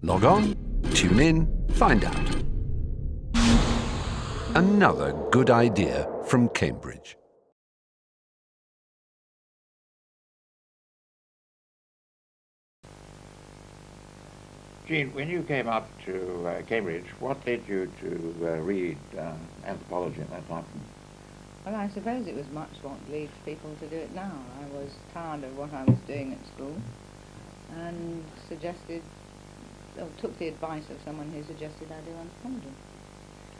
Log on, tune in, find out. Another good idea from Cambridge. Jean, when you came up to Cambridge, what led you to read anthropology at that time? Well, I suppose it was much what leads people to do it now. I was tired of what I was doing at school and took the advice of someone who suggested I do anthropology.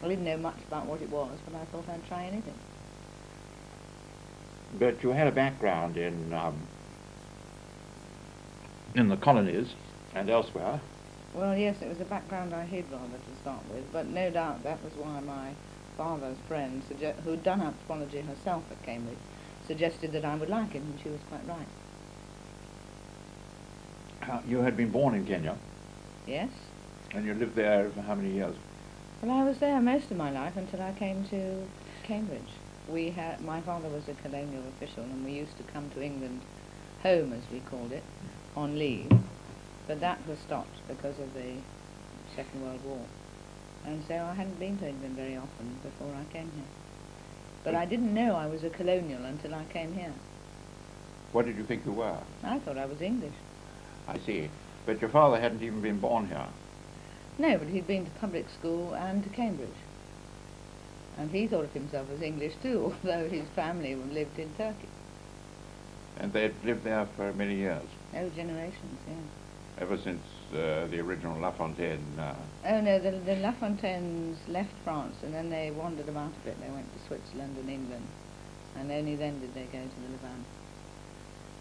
I didn't know much about what it was, but I thought I'd try anything. But you had a background in the colonies and elsewhere. Well, yes, it was a background I hid rather to start with, but no doubt that was why my father's friend, who'd done anthropology herself at Cambridge, suggested that I would like it, and she was quite right. You had been born in Kenya? Yes. And you lived there for how many years? Well, I was there most of my life until I came to Cambridge. My father was a colonial official, and we used to come to England, home as we called it, on leave. But that was stopped because of the Second World War. And so I hadn't been to England very often before I came here. But I didn't know I was a colonial until I came here. What did you think you were? I thought I was English. I see. But your father hadn't even been born here? No, but he'd been to public school and to Cambridge. And he thought of himself as English too, although his family lived in Turkey. And they'd lived there for many years? Oh, generations, yeah. Ever since the original La Fontaine? Oh no, the La Fontaines left France and then they wandered about a bit. They went to Switzerland and England, and only then did they go to the Levant.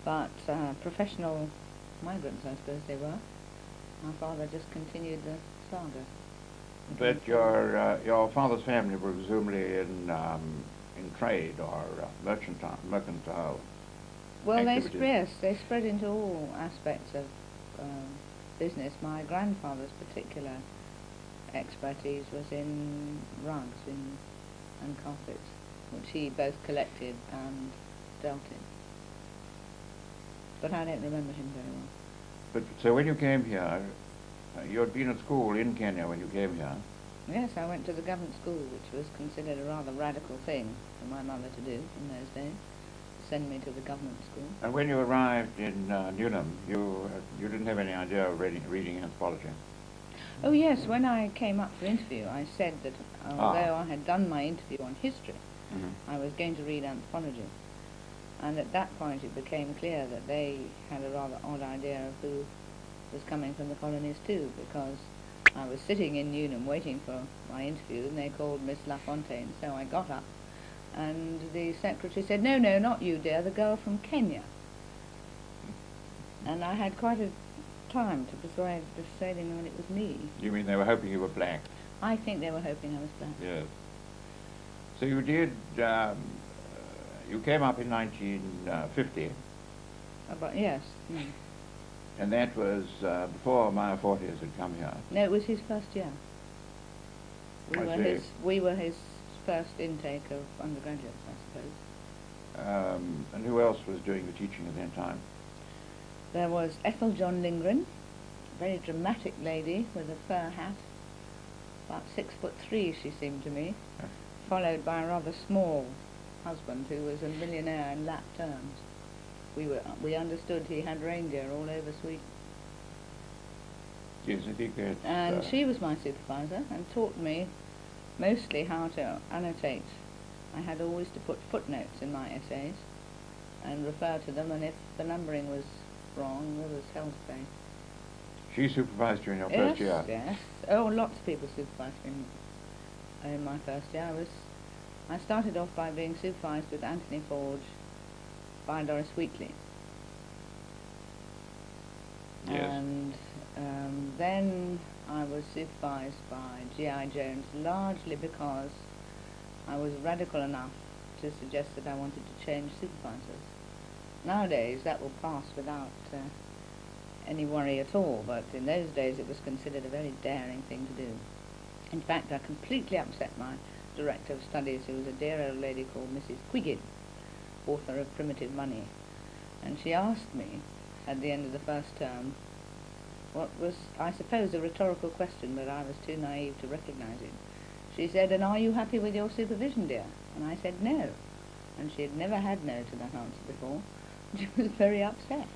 But professional migrants, I suppose they were. My father just continued the saga. But your father's family were presumably in trade or mercantile. Well, activities. they spread into all aspects of business. My grandfather's particular expertise was in rugs and carpets, which he both collected and dealt in. But I don't remember him very well. But so when you came here, you had been at school in Kenya when you came here? Yes, I went to the government school, which was considered a rather radical thing for my mother to do in those days. Send me to the government school. And when you arrived in Newnham, you didn't have any idea of reading anthropology? Oh yes, when I came up for interview, I said that although I had done my interview on history, I was going to read anthropology. And at that point it became clear that they had a rather odd idea of who was coming from the colonies too, because I was sitting in Newnham waiting for my interview and they called Miss La Fontaine, so I got up. And the secretary said, no, not you, dear, the girl from Kenya. And I had quite a time to persuading them that it was me. You mean they were hoping you were black? I think they were hoping I was black. Yes. So you did, you came up in 1950. But yes. And that was before Maya Fortes had come here? No, it was his first year. We were his first intake of undergraduates, I suppose. And who else was doing the teaching at that time? There was Ethel John Lindgren, a very dramatic lady with a fur hat, about 6'3" she seemed to me, followed by a rather small husband who was a millionaire in lap terms. We understood he had reindeer all over Sweden. Yes, I think that... And she was my supervisor and taught me mostly how to annotate. I had always to put footnotes in my essays and refer to them, and if the numbering was wrong, there was hell to pay. She supervised you in your first year? Yes. Oh, lots of people supervised me in my first year. I started off by being supervised with Anthony Forge by Doris Wheatley. Yes. And then I was supervised by G.I. Jones, largely because I was radical enough to suggest that I wanted to change supervisors. Nowadays that will pass without any worry at all, but in those days it was considered a very daring thing to do. In fact, I completely upset my director of studies, who was a dear old lady called Mrs. Quiggin, author of Primitive Money, and she asked me at the end of the first term what was, I suppose, a rhetorical question, but I was too naive to recognise it. She said, "And are you happy with your supervision, dear?" And I said, "No." And she had never had no to that answer before. She was very upset.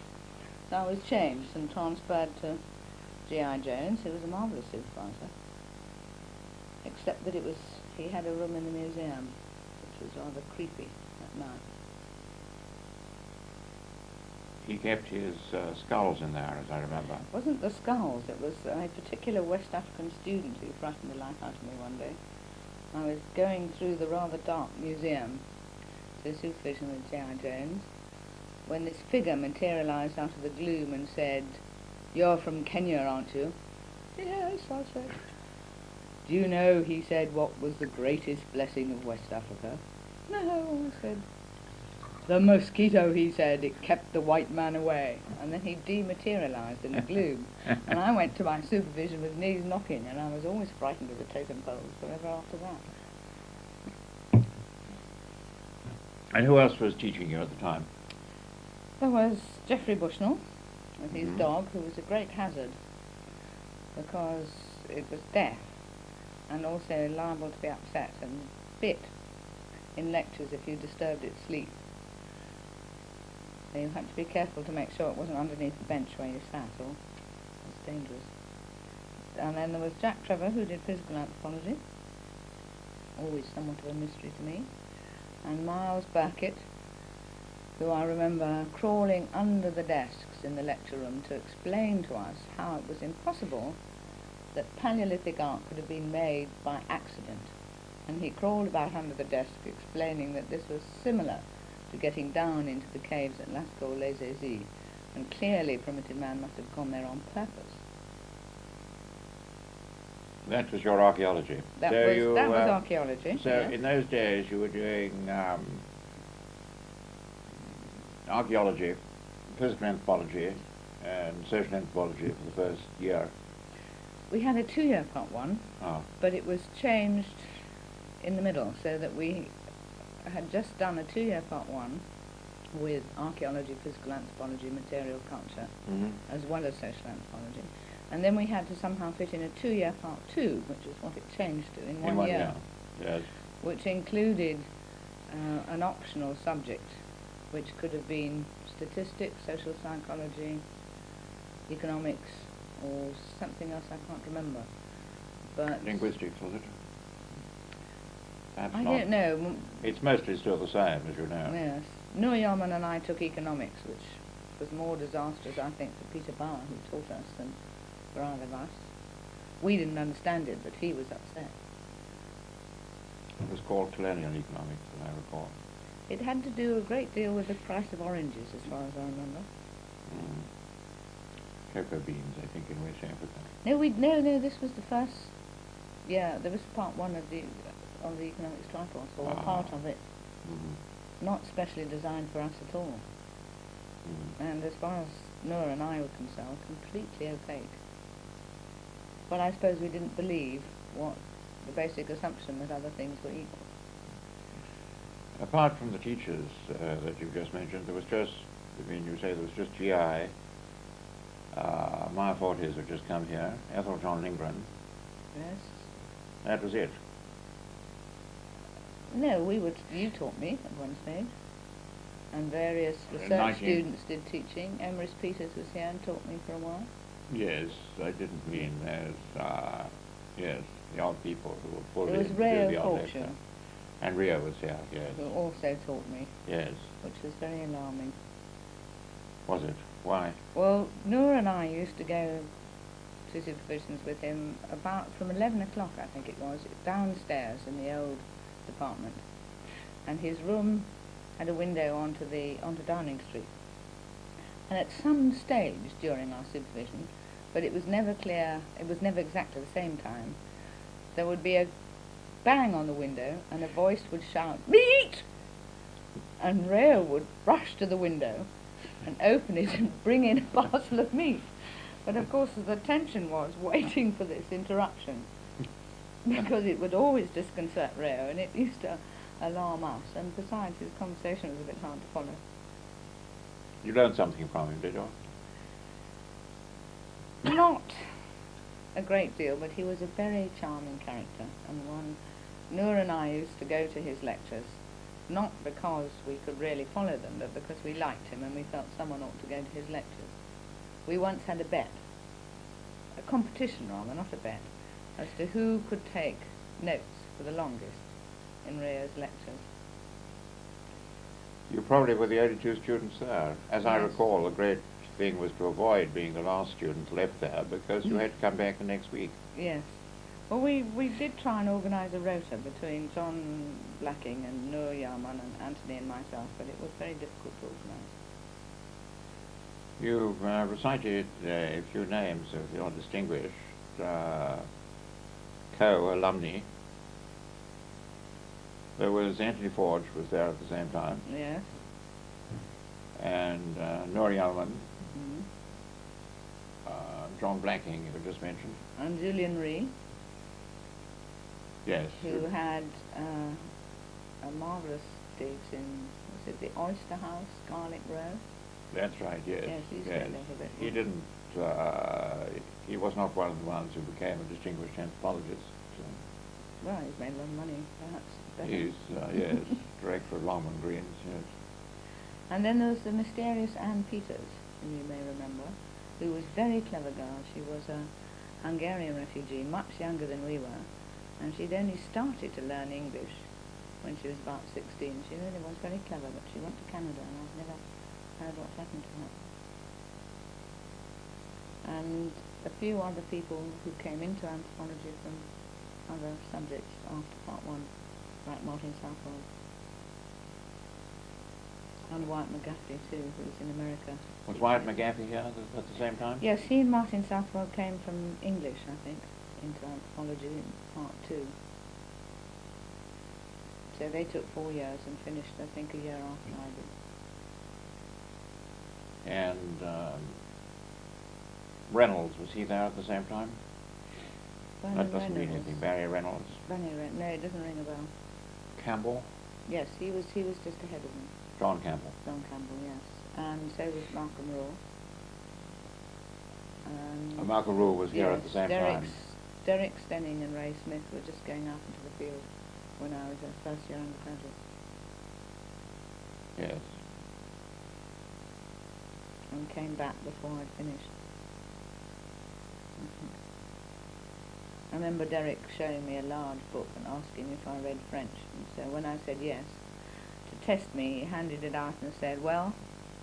So I was changed and transferred to G.I. Jones, who was a marvellous supervisor, except that he had a room in the museum, which was rather creepy at night. He kept his skulls in there, as I remember. It wasn't the skulls, it was a particular West African student who frightened the life out of me one day. I was going through the rather dark museum to supervision with G.I. Jones when this figure materialised out of the gloom and said, "You're from Kenya, aren't you?" "Yes," I said. "Do you know," he said, "what was the greatest blessing of West Africa?" "No," I said. "The mosquito," he said, "it kept the white man away." And then he dematerialised in the gloom. And I went to my supervision with knees knocking, and I was always frightened of the totem poles forever after that. And who else was teaching you at the time? There was Geoffrey Bushnell with his dog, who was a great hazard because it was deaf and also liable to be upset and bit in lectures if you disturbed its sleep. So you had to be careful to make sure it wasn't underneath the bench where you sat, or it was dangerous. And then there was Jack Trevor, who did physical anthropology, always somewhat of a mystery to me, and Miles Burkitt, who I remember crawling under the desks in the lecture room to explain to us how it was impossible that Paleolithic art could have been made by accident. And he crawled about under the desk explaining that this was similar to getting down into the caves at L.S.E, and clearly primitive man must have gone there on purpose. That was your archaeology. That was archaeology. So yes. in those days you were doing archaeology, physical anthropology, and social anthropology for the first year. We had a 2-year part one, but it was changed in the middle, so that we had just done a 2-year part one with archaeology, physical anthropology, material culture, as well as social anthropology. And then we had to somehow fit in a 2-year part two, which is what it changed to in one year. Yes. Which included an optional subject, which could have been statistics, social psychology, economics, or something else I can't remember. But Linguistics, was it? Perhaps I not. don't know. It's mostly still the same, as you know. Yes. Noor Yeoman and I took economics, which was more disastrous, I think, for Peter Bauer, who taught us, than for either of us. We didn't understand it, but he was upset. It was called colonial economics, as I recall. It had to do a great deal with the price of oranges, as far as I remember. Cocoa beans, I think, in West Africa. No, this was the first. Yeah, there was part one of the economics tripos, or a part of it, not specially designed for us at all. And as far as Noor and I were concerned, completely opaque. But I suppose we didn't believe what the basic assumption that other things were equal. Apart from the teachers that you've just mentioned, there was just, you say there was just GI, Maya Fortes had just come here, Ethel John Lindgren. Yes. That was it. No, you taught me at one stage. And various research students did teaching. Emrys Peters was here and taught me for a while. Yes, I didn't mean as, yes, the old people who were fully There was Rio Fortune. And Rio was here, yes. Who also taught me. Yes. Which was very alarming. Was it? Why? Well, Noor and I used to go to supervisions with him about from 11 o'clock, I think it was, downstairs in the old department. And his room had a window onto Downing Street. And at some stage during our supervision, but it was never clear, it was never exactly the same time, there would be a bang on the window and a voice would shout, "Meat!" And Rio would rush to the window and open it and bring in a parcel of meat. But of course the tension was waiting for this interruption, because it would always disconcert Rio and it used to alarm us, and besides his conversation was a bit hard to follow. You learned something from him, did you? Not a great deal, but he was a very charming character, and one Noor and I used to go to his lectures, not because we could really follow them, but because we liked him and we felt someone ought to go to his lectures. We once had a bet, a competition rather, not a bet, as to who could take notes for the longest in Rio's lectures. You probably were the only two students there. As I Yes. recall, the great thing was to avoid being the last student left there because you had to come back the next week. Yes. Well, we did try and organise a rota between John Blacking and Noor Yarman and Anthony and myself, but it was very difficult to organise. You've recited a few names of your distinguished co-alumni. There was Anthony Forge was there at the same time, Yes. and Noor Yarman, Mm-hmm. John Blacking, you just mentioned. And Julian Ree, Yes. who had a marvellous digs in, was it the Oyster House, Garlic Row? That's right, yes. Yes, he stayed there for a bit. He didn't, he was not one of the ones who became a distinguished anthropologist. Well, he's made a lot of money, perhaps. Better. He's, yes, director of Longman Greens, yes. And then there was the mysterious Anne Peters, whom you may remember, who was a very clever girl. She was a Hungarian refugee, much younger than we were, and she'd only started to learn English when she was about 16. She really was very clever, but she went to Canada, and I've never heard what happened to her. And a few other people who came into anthropology from other subjects after part one, like Martin Southwell. And Wyatt McGaffey too, who's in America. Was Wyatt McGaffey here at the same time? Yes, he and Martin Southwell came from English, I think, into anthropology in part two. So they took 4 years and finished, I think, a year after I did. And Reynolds, was he there at the same time? That doesn't mean anything. Barry Reynolds. No, it doesn't ring a bell. Campbell? Yes, he was just ahead of me. John Campbell. John Campbell, yes. And so was Malcolm Raw. And Malcolm Rule was here yes, at the same time. Derek Stenning and Ray Smith were just going out into the field when I was a first year undergraduate. Yes. And came back before I'd finished. I think. I remember Derek showing me a large book and asking if I read French, and so when I said yes, to test me, he handed it out and said, well,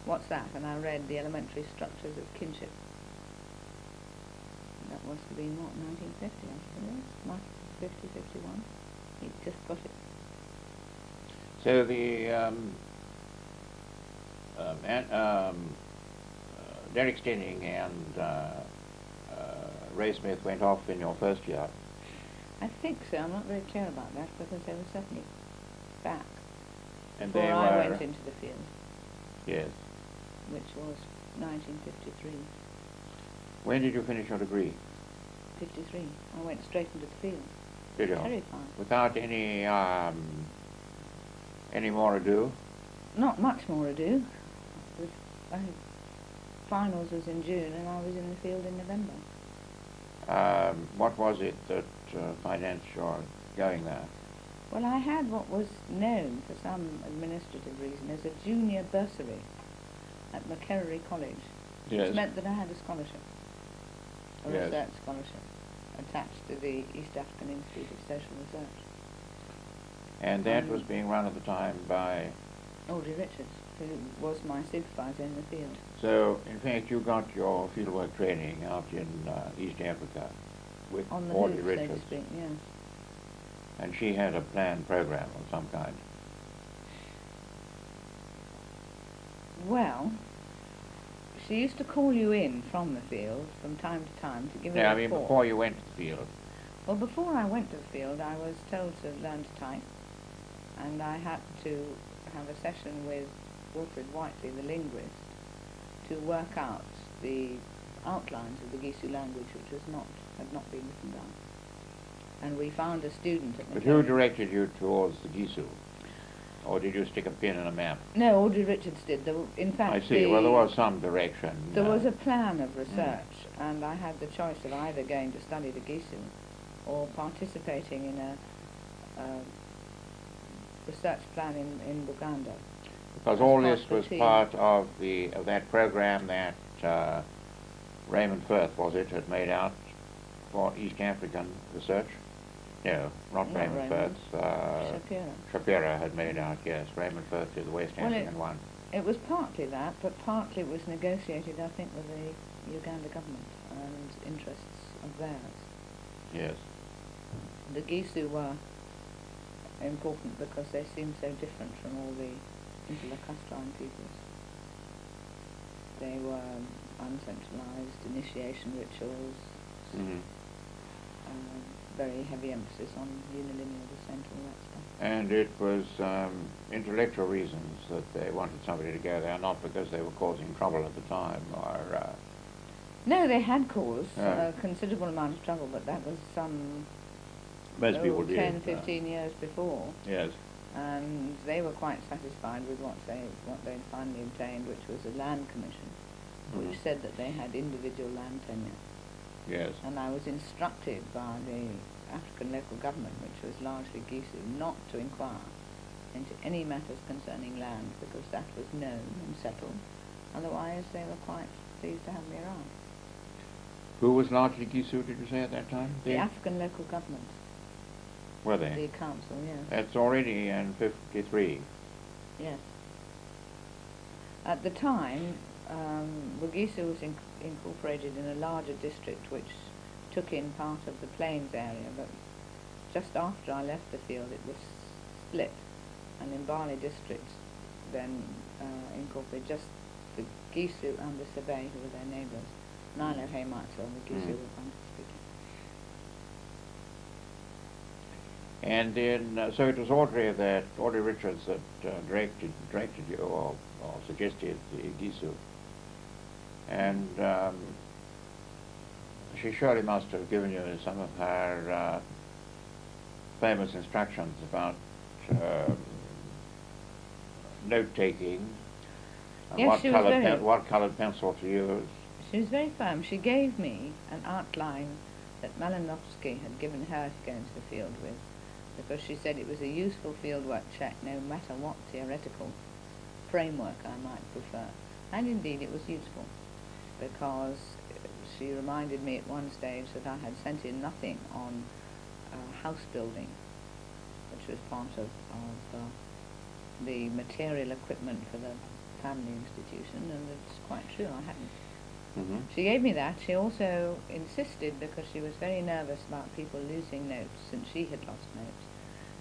what's that? And I read The Elementary Structures of Kinship. That was to be, what, 1950, I suppose? 50, 51. He just got it. So the Derek Stenning and Ray Smith went off in your first year. I think so. I'm not very clear about that because they were certainly back And before they I were, went into the field, yes. which was 1953. When did you finish your degree? 53. I went straight into the field. Did you? Terrifying. Without any more ado? Not much more ado. Finals was in June and I was in the field in November. What was it that financed your going there? Well, I had what was known for some administrative reason as a junior bursary at Macfarlane College, Yes. which meant that I had a scholarship, a Yes. research scholarship, attached to the East African Institute of Social Research. And that was being run at the time by... Audrey Richards, who was my supervisor in the field. So, in fact, you got your fieldwork training out in East Africa with On the Audrey hoof, so to Richards. speak, yes. And she had a planned program of some kind. Well, she used to call you in from the field from time to time to give a Yeah, I report. mean, before you went to the field. Well, before I went to the field, I was told to learn to type, and I had to have a session with Wilfred Whiteley, the linguist, to work out the outlines of the Gisu language, which had not been written down. And we found a student at But who directed you towards the Gisu? Or did you stick a pin in a map? No, Audrey Richards did. In fact, I see. Well, there was some direction. There was a plan of research, and I had the choice of either going to study the Gisu or participating in a research plan in Buganda. Because all this was part of that program that Raymond Firth, was it, had made out for East African research? No, not Raymond Firth. Shapira had made out, yes. Raymond Firth did the West African one. It was partly that, but partly it was negotiated, I think, with the Uganda government and interests of theirs. Yes. The Gisu were important because they seemed so different from all the interlacustine peoples. They were uncentralized initiation rituals, very heavy emphasis on unilinear descent, all that stuff. And it was intellectual reasons that they wanted somebody to go there, not because they were causing trouble at the time, or... No, they had caused a considerable amount of trouble, but that was some 10, 15 years before. Yes. And they were quite satisfied with what they'd finally obtained, which was a land commission, which said that they had individual land tenure. Yes. And I was instructed by the African local government, which was largely Gisu, not to inquire into any matters concerning land, because that was known and settled. Otherwise, they were quite pleased to have me around. Who was largely Gisu, did you say, at that time? The African local government. Were they? The council, yes. That's already in 53. Yes. At the time, Gisu was incorporated in a larger district which took in part of the plains area, but just after I left the field it was split, and in Mbale district then incorporated just the Gisu and the Sabe, who were their neighbours. Nilo Hamites, or the Gisu were Bantu speaking. And then, so it was Audrey Richards that directed you, or suggested the Gisu. And she surely must have given you some of her famous instructions about note-taking, and yes, what coloured pencil to use. She was very firm. She gave me an outline that Malinowski had given her to go into the field with, because she said it was a useful fieldwork check no matter what theoretical framework I might prefer. And indeed it was useful, because she reminded me at one stage that I had sent in nothing on house building, which was part of the material equipment for the family institution, and it's quite true, I hadn't. She gave me that. She also insisted, because she was very nervous about people losing notes, since she had lost notes,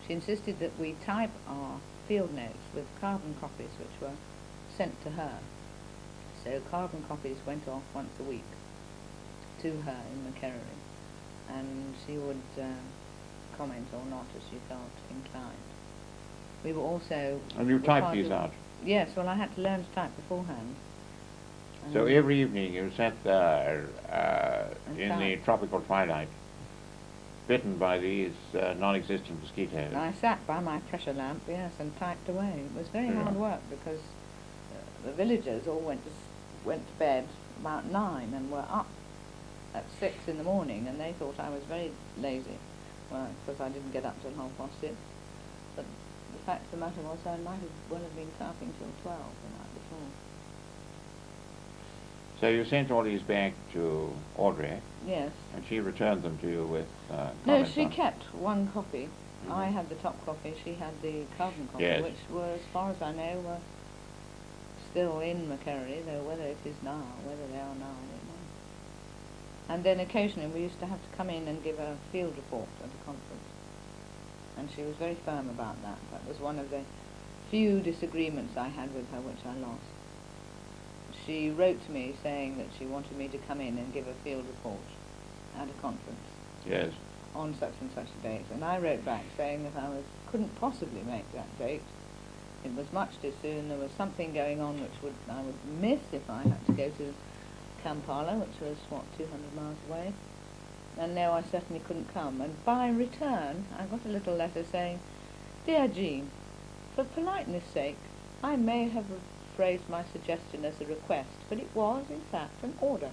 she insisted that we type our field notes with carbon copies which were sent to her. So carbon copies went off once a week to her in Macfarlane, and she would comment or not as she felt inclined. We were also... And you typed these out? Yes, well I had to learn to type beforehand. So every evening you sat there in the tropical twilight, bitten by these non-existent mosquitoes. I sat by my pressure lamp, yes, and typed away. It was very hard work, because the villagers all went to bed about 9 and were up at 6 in the morning, and they thought I was very lazy, well, because I didn't get up till 6:30. But the fact of the matter was I might well have been typing till 12 the night before. So you sent all these back to Audrey? Yes. And she returned them to you with No, she kept one copy. I had the top copy, she had the carbon copy, which were, as far as I know, were still in Macfarlane, though whether it is now, whether they are now, I don't know. And then occasionally we used to have to come in and give a field report at a conference. And she was very firm about that. That was one of the few disagreements I had with her, which I lost. She wrote to me saying that she wanted me to come in and give a field report at a conference. Yes. On such and such a date. And I wrote back saying that I couldn't possibly make that date. It was much too soon. There was something going on which I would miss if I had to go to Kampala, which was, 200 miles away. And no, I certainly couldn't come. And by return, I got a little letter saying, "Dear Jean, For politeness' sake, I may have phrased my suggestion as a request, but it was, in fact, an order.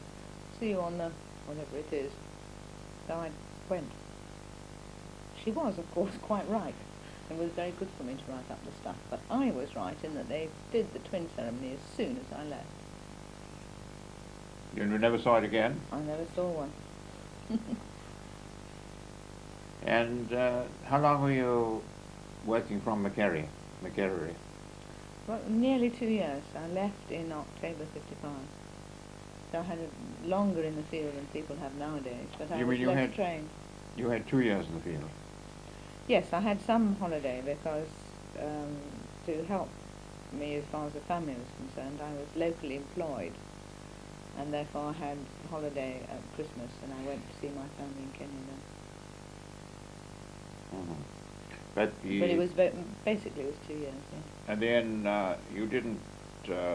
See you on the whatever it is. So I went. She was, of course, quite right. It was very good for me to write up the stuff, but I was right in that they did the twin ceremony as soon as I left. You never saw it again? I never saw one. And how long were you working from Macquarie? Well, nearly 2 years. I left in October 55. So I had longer in the field than people have nowadays, but I was less trained. You had 2 years in the field? Yes, I had some holiday because to help me as far as the family was concerned, I was locally employed, and therefore I had holiday at Christmas, and I went to see my family in Kenya then. Mm-hmm. But it was basically it was 2 years. Yeah. And then you didn't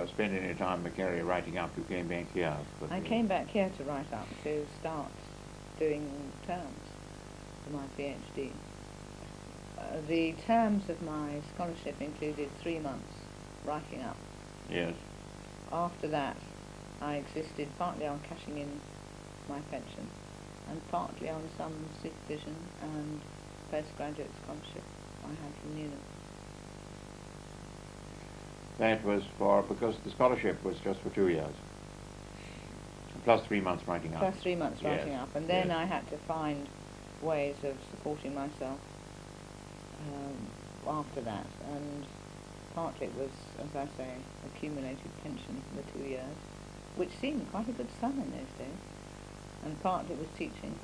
spend any time in Macquarie writing up. You came back here. I came back here to write up, to start doing terms for my PhD. The terms of my scholarship included 3 months writing up. Yes. After that, I existed partly on cashing in my pension and partly on some supervision and postgraduate scholarship I had from Newnham. That was because the scholarship was just for 2 years, plus 3 months writing up. Plus 3 months writing Yes. up, and then Yes. I had to find ways of supporting myself after that, and partly it was, as I say, accumulated pension for the 2 years, which seemed quite a good sum in those days, and partly it was teaching,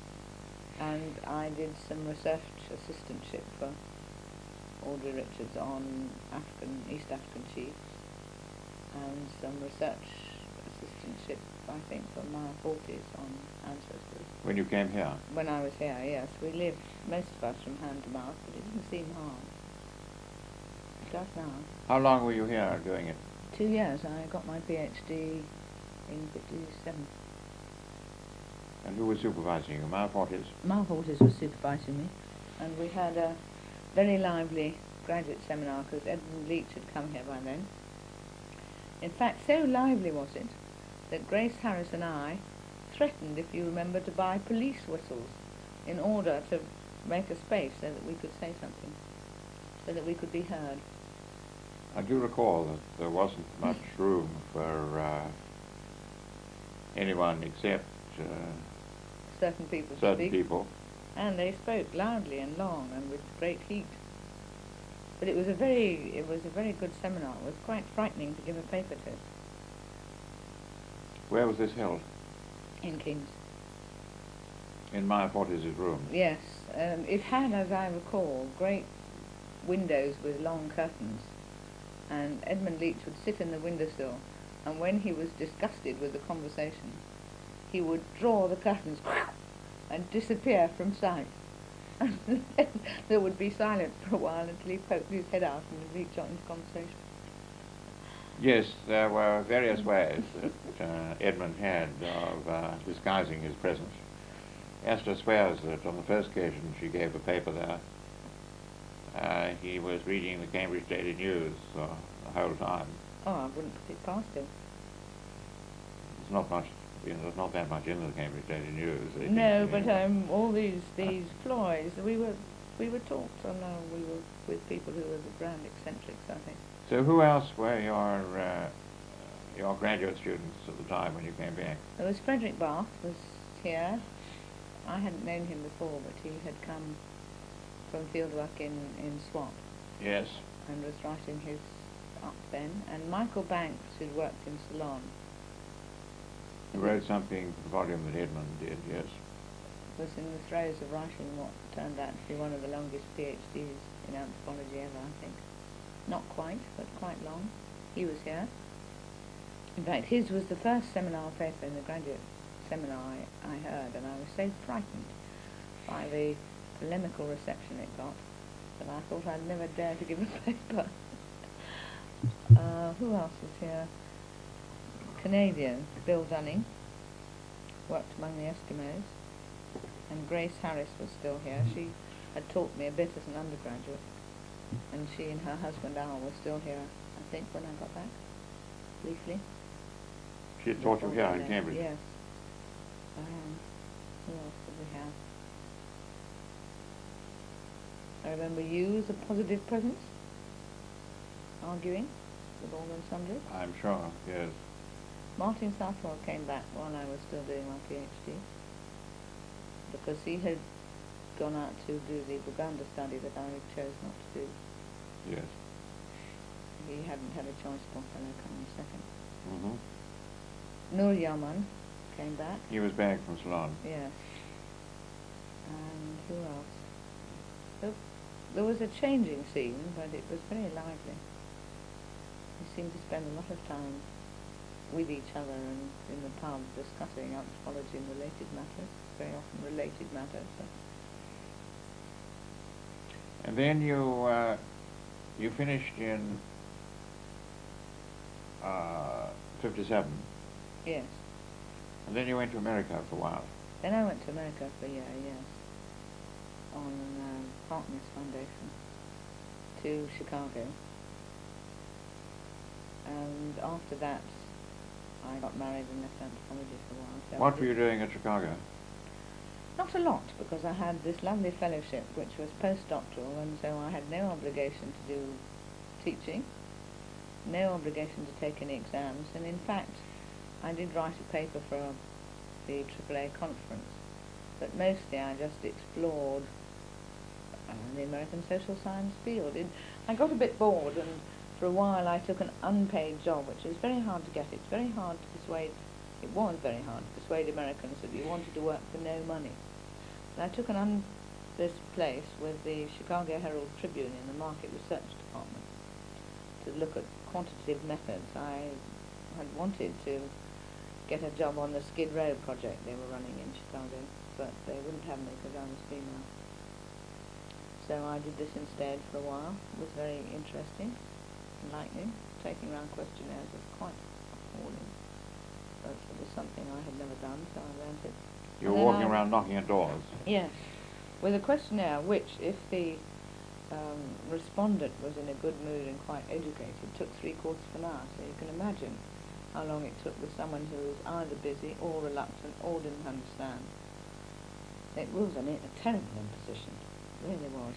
and I did some research assistantship for Audrey Richards on East African chiefs, and some research assistantship, I think, for my 40s on ancestors. When you came here? When I was here, yes. We lived, most of us, from hand to mouth, but it didn't seem hard. It does now. How long were you here doing it? 2 years. I got my PhD in 57. And who was supervising you? Malfortis? Malfortis was supervising me, and we had a very lively graduate seminar because Edmund Leach had come here by then. In fact, so lively was it that Grace Harris and I threatened, if you remember, to buy police whistles in order to make a space so that we could say something, so that we could be heard. I do recall that there wasn't much room for anyone except Certain people to certain speak. people. And they spoke loudly and long and with great heat. But it was a very good seminar. It was quite frightening to give a paper to. Where was this held? In King's. In Malfortis' room? Yes. It had, as I recall, great windows with long curtains. And Edmund Leach would sit in the windowsill, and when he was disgusted with the conversation, he would draw the curtains and disappear from sight. And then there would be silence for a while until he poked his head out and Leach got into conversation. Yes, there were various ways that Edmund had of disguising his presence. Esther swears that on the first occasion she gave a paper there, he was reading the Cambridge Daily News the whole time. Oh, I wouldn't put it past him. There's not much, there's not that much in the Cambridge Daily News. No, but all these ploys, we were taught, and we were with people who were the grand eccentrics, I think. So who else were your graduate students at the time when you came back? There was Frederick Bath was here. I hadn't known him before, but he had come from fieldwork in Swat. Yes. And was writing his up then. And Michael Banks, who'd worked in Ceylon. He wrote something for the volume that Edmund did, yes. Was in the throes of writing what turned out to be one of the longest PhDs in anthropology ever, I think. Not quite, but quite long. He was here. In fact, his was the first seminar paper in the graduate seminar I heard, and I was so frightened by the polemical reception it got that I thought I'd never dare to give a paper. Who else was here? Canadian, Bill Dunning, worked among the Eskimos, and Grace Harris was still here. She had taught me a bit as an undergraduate. And she and her husband Al were still here, I think, when I got back, briefly. She taught you Before here they in left. Cambridge? Yes. Who else did we have? I remember you as a positive presence, arguing with all and sundry. I'm sure, yes. Martin Southwell came back while I was still doing my PhD, because he had gone out to do the Buganda study that I chose not to do. Yes. He hadn't had a choice of fellow coming second. Mm-hmm. Nur Yaman came back. He was back from Ceylon. Yes. And who else? There was a changing scene, but it was very lively. We seemed to spend a lot of time with each other and in the pub discussing anthropology and related matters, very often related matters. So. And then you finished in 57, Yes. and then you went to America for a while. Then I went to America for a year, yes, on Partners Foundation to Chicago. And after that, I got married and left anthropology for a while. So What were you doing at Chicago? Not a lot, because I had this lovely fellowship, which was postdoctoral, and so I had no obligation to do teaching, no obligation to take any exams, and in fact, I did write a paper for the AAA conference, but mostly I just explored the American social science field. I got a bit bored, and for a while I took an unpaid job, which was very hard to get. It was very hard to persuade Americans that you wanted to work for no money. And I took this place with the Chicago Herald Tribune in the Market Research Department to look at quantitative methods. I had wanted to get a job on the Skid Row project they were running in Chicago, but they wouldn't have me because I was female. So I did this instead for a while. It was very interesting, enlightening. Taking around questionnaires was quite appalling, but it was something I had never done, so I learned it. You were walking around knocking at doors. Yes, with a questionnaire which, if the respondent was in a good mood and quite educated, took 3/4 of an hour. So you can imagine how long it took with someone who was either busy or reluctant or didn't understand. It was a terrible imposition, it really was.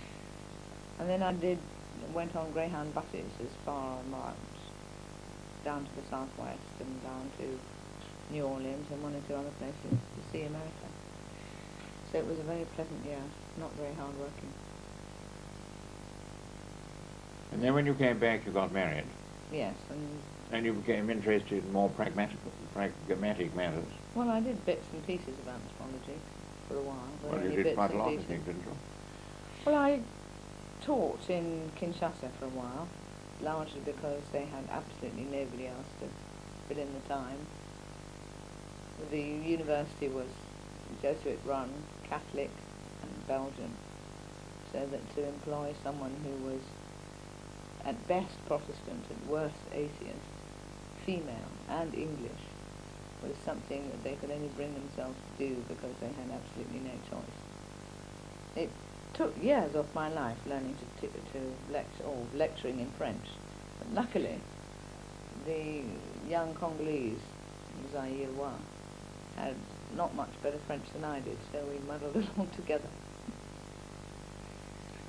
And then I went on Greyhound buses as far down to the southwest and down to New Orleans and one or two other places to see America. So it was a very pleasant year, not very hard working. And then when you came back, you got married. Yes, And you became interested in more pragmatic matters. well, I did bits and pieces of anthropology for a while. But Well, you only did bits quite a and lot, I pieces. think, didn't you? Well, I taught in Kinshasa for a while, largely because they had absolutely nobody else to fill in the time. The university was Jesuit-run, Catholic and Belgian, so that to employ someone who was at best Protestant, at worst atheist, female and English, was something that they could only bring themselves to do because they had absolutely no choice. It took years off my life learning to lecture, or lecturing in French, but luckily the young Congolese, Zaire, had not much better French than I did, so we muddled along together.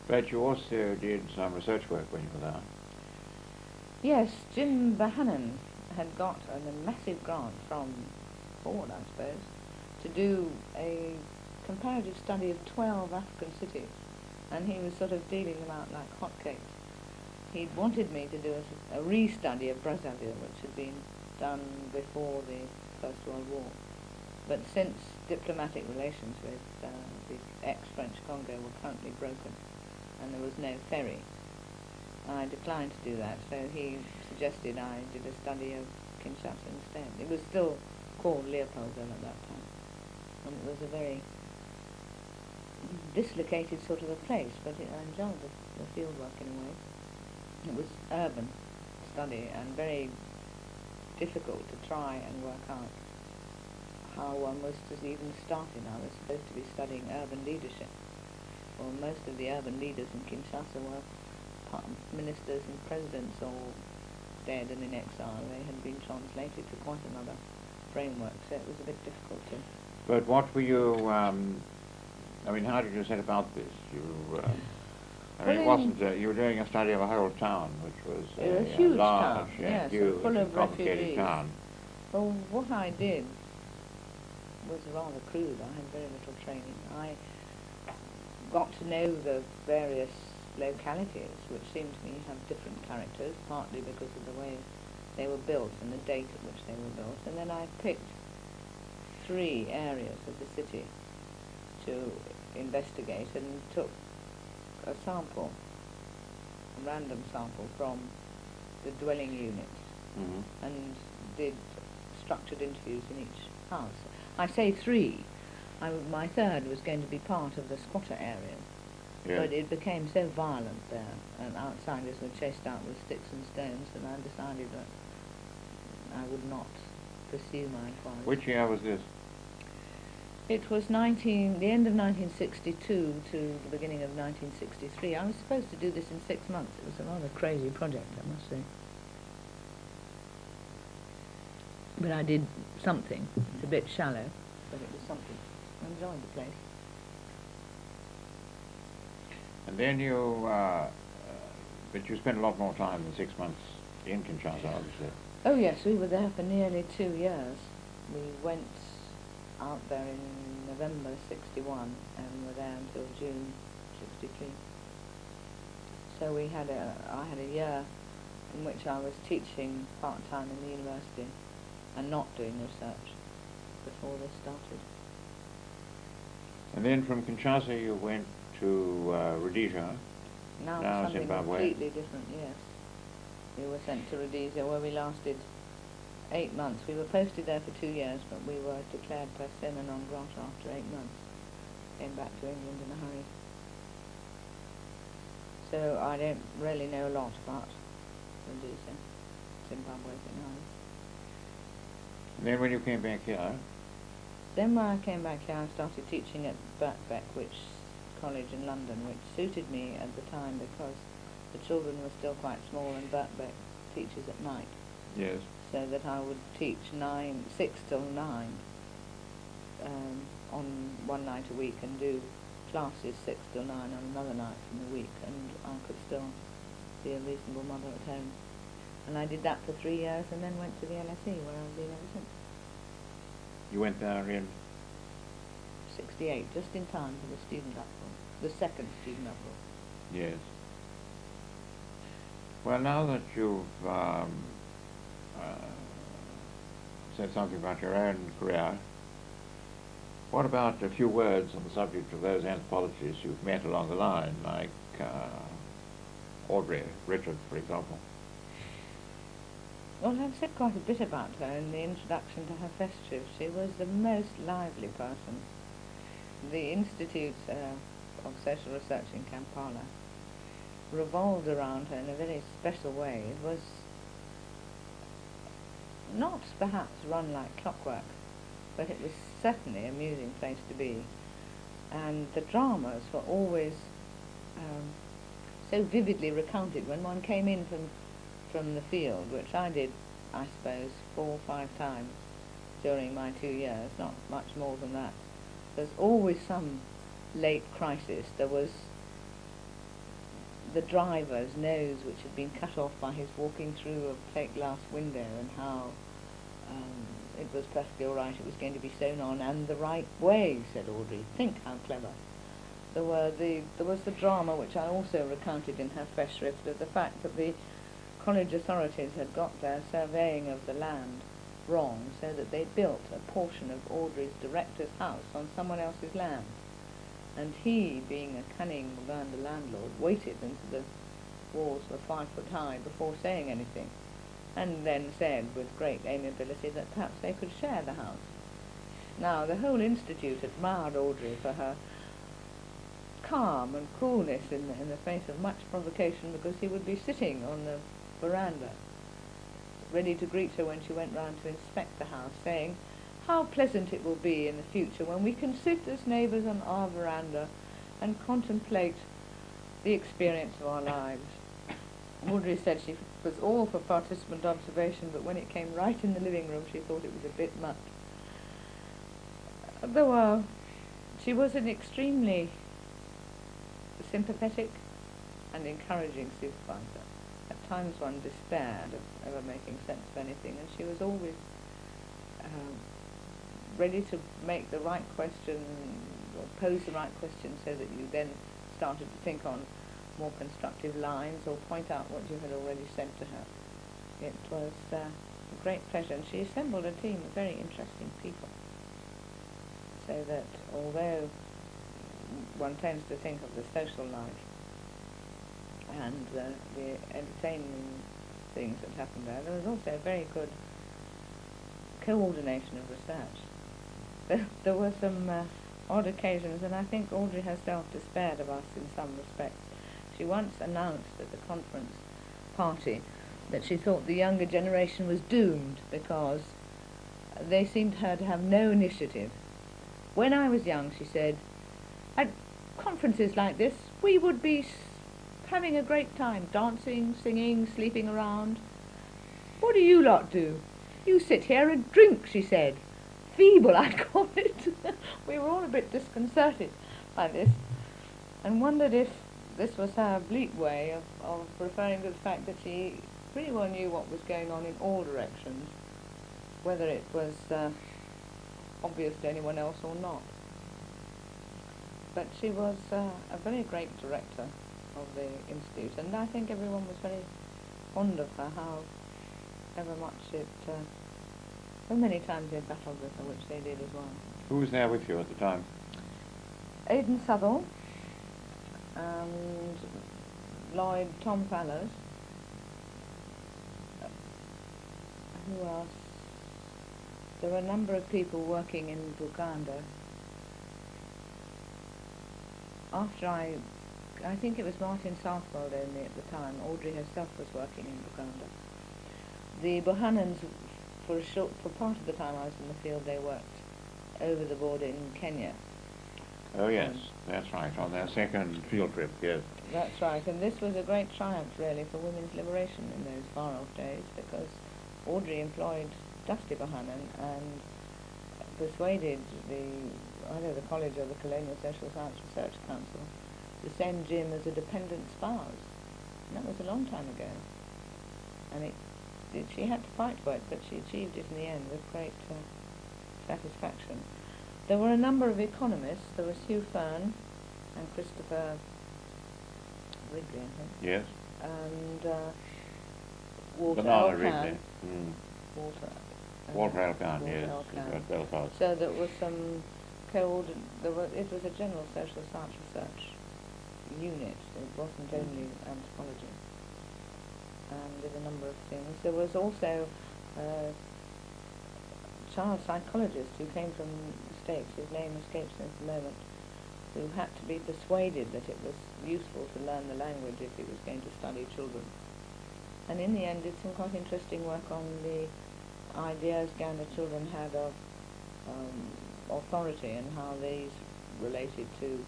But you also did some research work when you were there. Yes, Jim Bahanan had got a massive grant from Ford, I suppose, to do a comparative study of 12 African cities, and he was sort of dealing them out like hotcakes. He'd wanted me to do a re-study of Brazzaville, which had been done before the First World War. But since diplomatic relations with the ex-French Congo were currently broken, and there was no ferry, I declined to do that, so he suggested I did a study of Kinshasa instead. It was still called Leopoldville at that time, and it was a very dislocated sort of a place, but I enjoyed the field work in a way. It was urban study and very difficult to try and work out how one was to even start in. I was supposed to be studying urban leadership. Well, most of the urban leaders in Kinshasa were ministers and presidents all dead and in exile. They had been translated to quite another framework, so it was a bit difficult to... But what were you, I mean, how did you set about this? You, I mean, it wasn't, you were doing a study of a whole town, which was a huge large, town, yes, huge, full of complicated refugees. town. Well, what I did was rather crude. I had very little training. I got to know the various localities, which seemed to me have different characters, partly because of the way they were built and the date at which they were built. And then I picked 3 areas of the city to investigate and took a sample, a random sample from the dwelling units, and did structured interviews in each house. I say 3. My third was going to be part of the squatter area, but it became so violent there, and outsiders were chased out with sticks and stones, and I decided that I would not pursue my inquiry. Which year was this? It was the end of 1962 to the beginning of 1963. I was supposed to do this in 6 months. It was a rather crazy project, I must say. But I did something. It's a bit shallow, but it was something. I enjoyed the place. And then you, but you spent a lot more time than 6 months in Kinshasa, obviously. Oh yes, we were there for nearly 2 years. We went out there in November 61 and were there until June 63. So I had a year in which I was teaching part-time in the university and not doing research before this started. And then from Kinshasa you went to Rhodesia, now something Zimbabwe. Completely different, yes. We were sent to Rhodesia where we lasted 8 months. We were posted there for 2 years, but we were declared persona non grata after 8 months. Came back to England in a hurry. So I don't really know a lot about Rhodesia, Zimbabwe, now. And then when you came back here? Then when I came back here, I started teaching at Birkbeck, college in London, which suited me at the time because the children were still quite small and Birkbeck teaches at night. Yes. So that I would teach 6 till 9 on one night a week and do classes 6 till 9 on another night in the week, and I could still be a reasonable mother at home. And I did that for 3 years and then went to the L.S.E. where I've been ever since. You went there in? 68, just in time for the student uproar, the second student uproar. Yes. Well, now that you've said something about your own career, what about a few words on the subject of those anthropologists you've met along the line, like Audrey Richards, for example? Well, I've said quite a bit about her in the introduction to her festive. She was the most lively person. The Institute of Social Research in Kampala revolved around her in a very special way. It was not perhaps run like clockwork, but it was certainly an amusing place to be. And the dramas were always so vividly recounted when one came in from the field, which I did, I suppose, 4 or 5 times during my 2 years, not much more than that. There's always some late crisis. There was the driver's nose, which had been cut off by his walking through a plate glass window, and how it was perfectly all right, it was going to be sewn on, and the right way, said Audrey. Think how clever. There was the drama, which I also recounted in her Festschrift, of the fact that the college authorities had got their surveying of the land wrong, so that they built a portion of Audrey's director's house on someone else's land. And he, being a cunning Uganda landlord, waited until the walls were 5 foot high before saying anything, and then said with great amiability that perhaps they could share the house. Now, the whole institute admired Audrey for her calm and coolness in the face of much provocation, because he would be sitting on the veranda, ready to greet her when she went round to inspect the house, saying, "How pleasant it will be in the future when we can sit as neighbours on our veranda and contemplate the experience of our lives." Audrey said she was all for participant observation, but when it came right in the living room, she thought it was a bit much. Though she was an extremely sympathetic and encouraging supervisor. At times one despaired of ever making sense of anything, and she was always ready to make the right question or pose the right question so that you then started to think on more constructive lines or point out what you had already said to her. It was a great pleasure, and she assembled a team of very interesting people, so that although one tends to think of the social life and the entertaining things that happened there, there was also a very good coordination of research. There were some odd occasions, and I think Audrey herself despaired of us in some respects. She once announced at the conference party that she thought the younger generation was doomed because they seemed to her to have no initiative. When I was young, she said, at conferences like this, we would be having a great time, dancing, singing, sleeping around. What do you lot do? You sit here and drink, she said. Feeble, I'd call it. We were all a bit disconcerted by this, and wondered if this was her oblique way of referring to the fact that she pretty well knew what was going on in all directions, whether it was obvious to anyone else or not. But she was a very great director of the Institute, and I think everyone was very fond of her, however much it, so many times they battled with her, which they did as well. Who was there with you at the time? Aidan Southall and Lloyd Tom Fallows. Who else? There were a number of people working in Buganda. After I think it was Martin Southwell only at the time. Audrey herself was working in Buganda. The Bohannans, for part of the time I was in the field, they worked over the border in Kenya. Oh yes, that's right, on their second field trip, yes. That's right, and this was a great triumph really for women's liberation in those far-off days, because Audrey employed Dusty Bohannan and persuaded either the college or the Colonial Social Science Research Council to send Jim as a dependent spouse. And that was a long time ago. And she had to fight for it, but she achieved it in the end with great satisfaction. There were a number of economists. There was Hugh Fern and Christopher Wrigley, I think. Yes. And Walter Banana Elkan. Wrigley. Walter Elkan, Walter yes, Elkan. at Belfast. So there was some it was a general social science research unit. It wasn't only anthropology. And did a number of things. There was also a child psychologist who came from the States, his name escapes me at the moment, who had to be persuaded that it was useful to learn the language if he was going to study children. And in the end did some quite interesting work on the ideas Ganda children had of authority and how these related to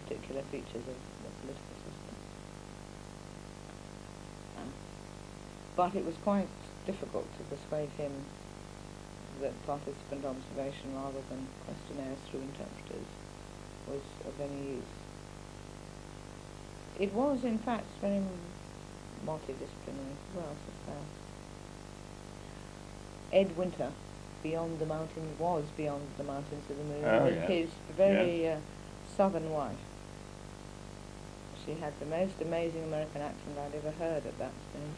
particular features of the political system. But it was quite difficult to persuade him that participant observation rather than questionnaires through interpreters was of any use. It was in fact very multidisciplinary as well, so Ed Winter, Beyond the Mountains, was Beyond the Mountains of the Moon, with yes. his very southern wife. She had the most amazing American accent I'd ever heard at that stage.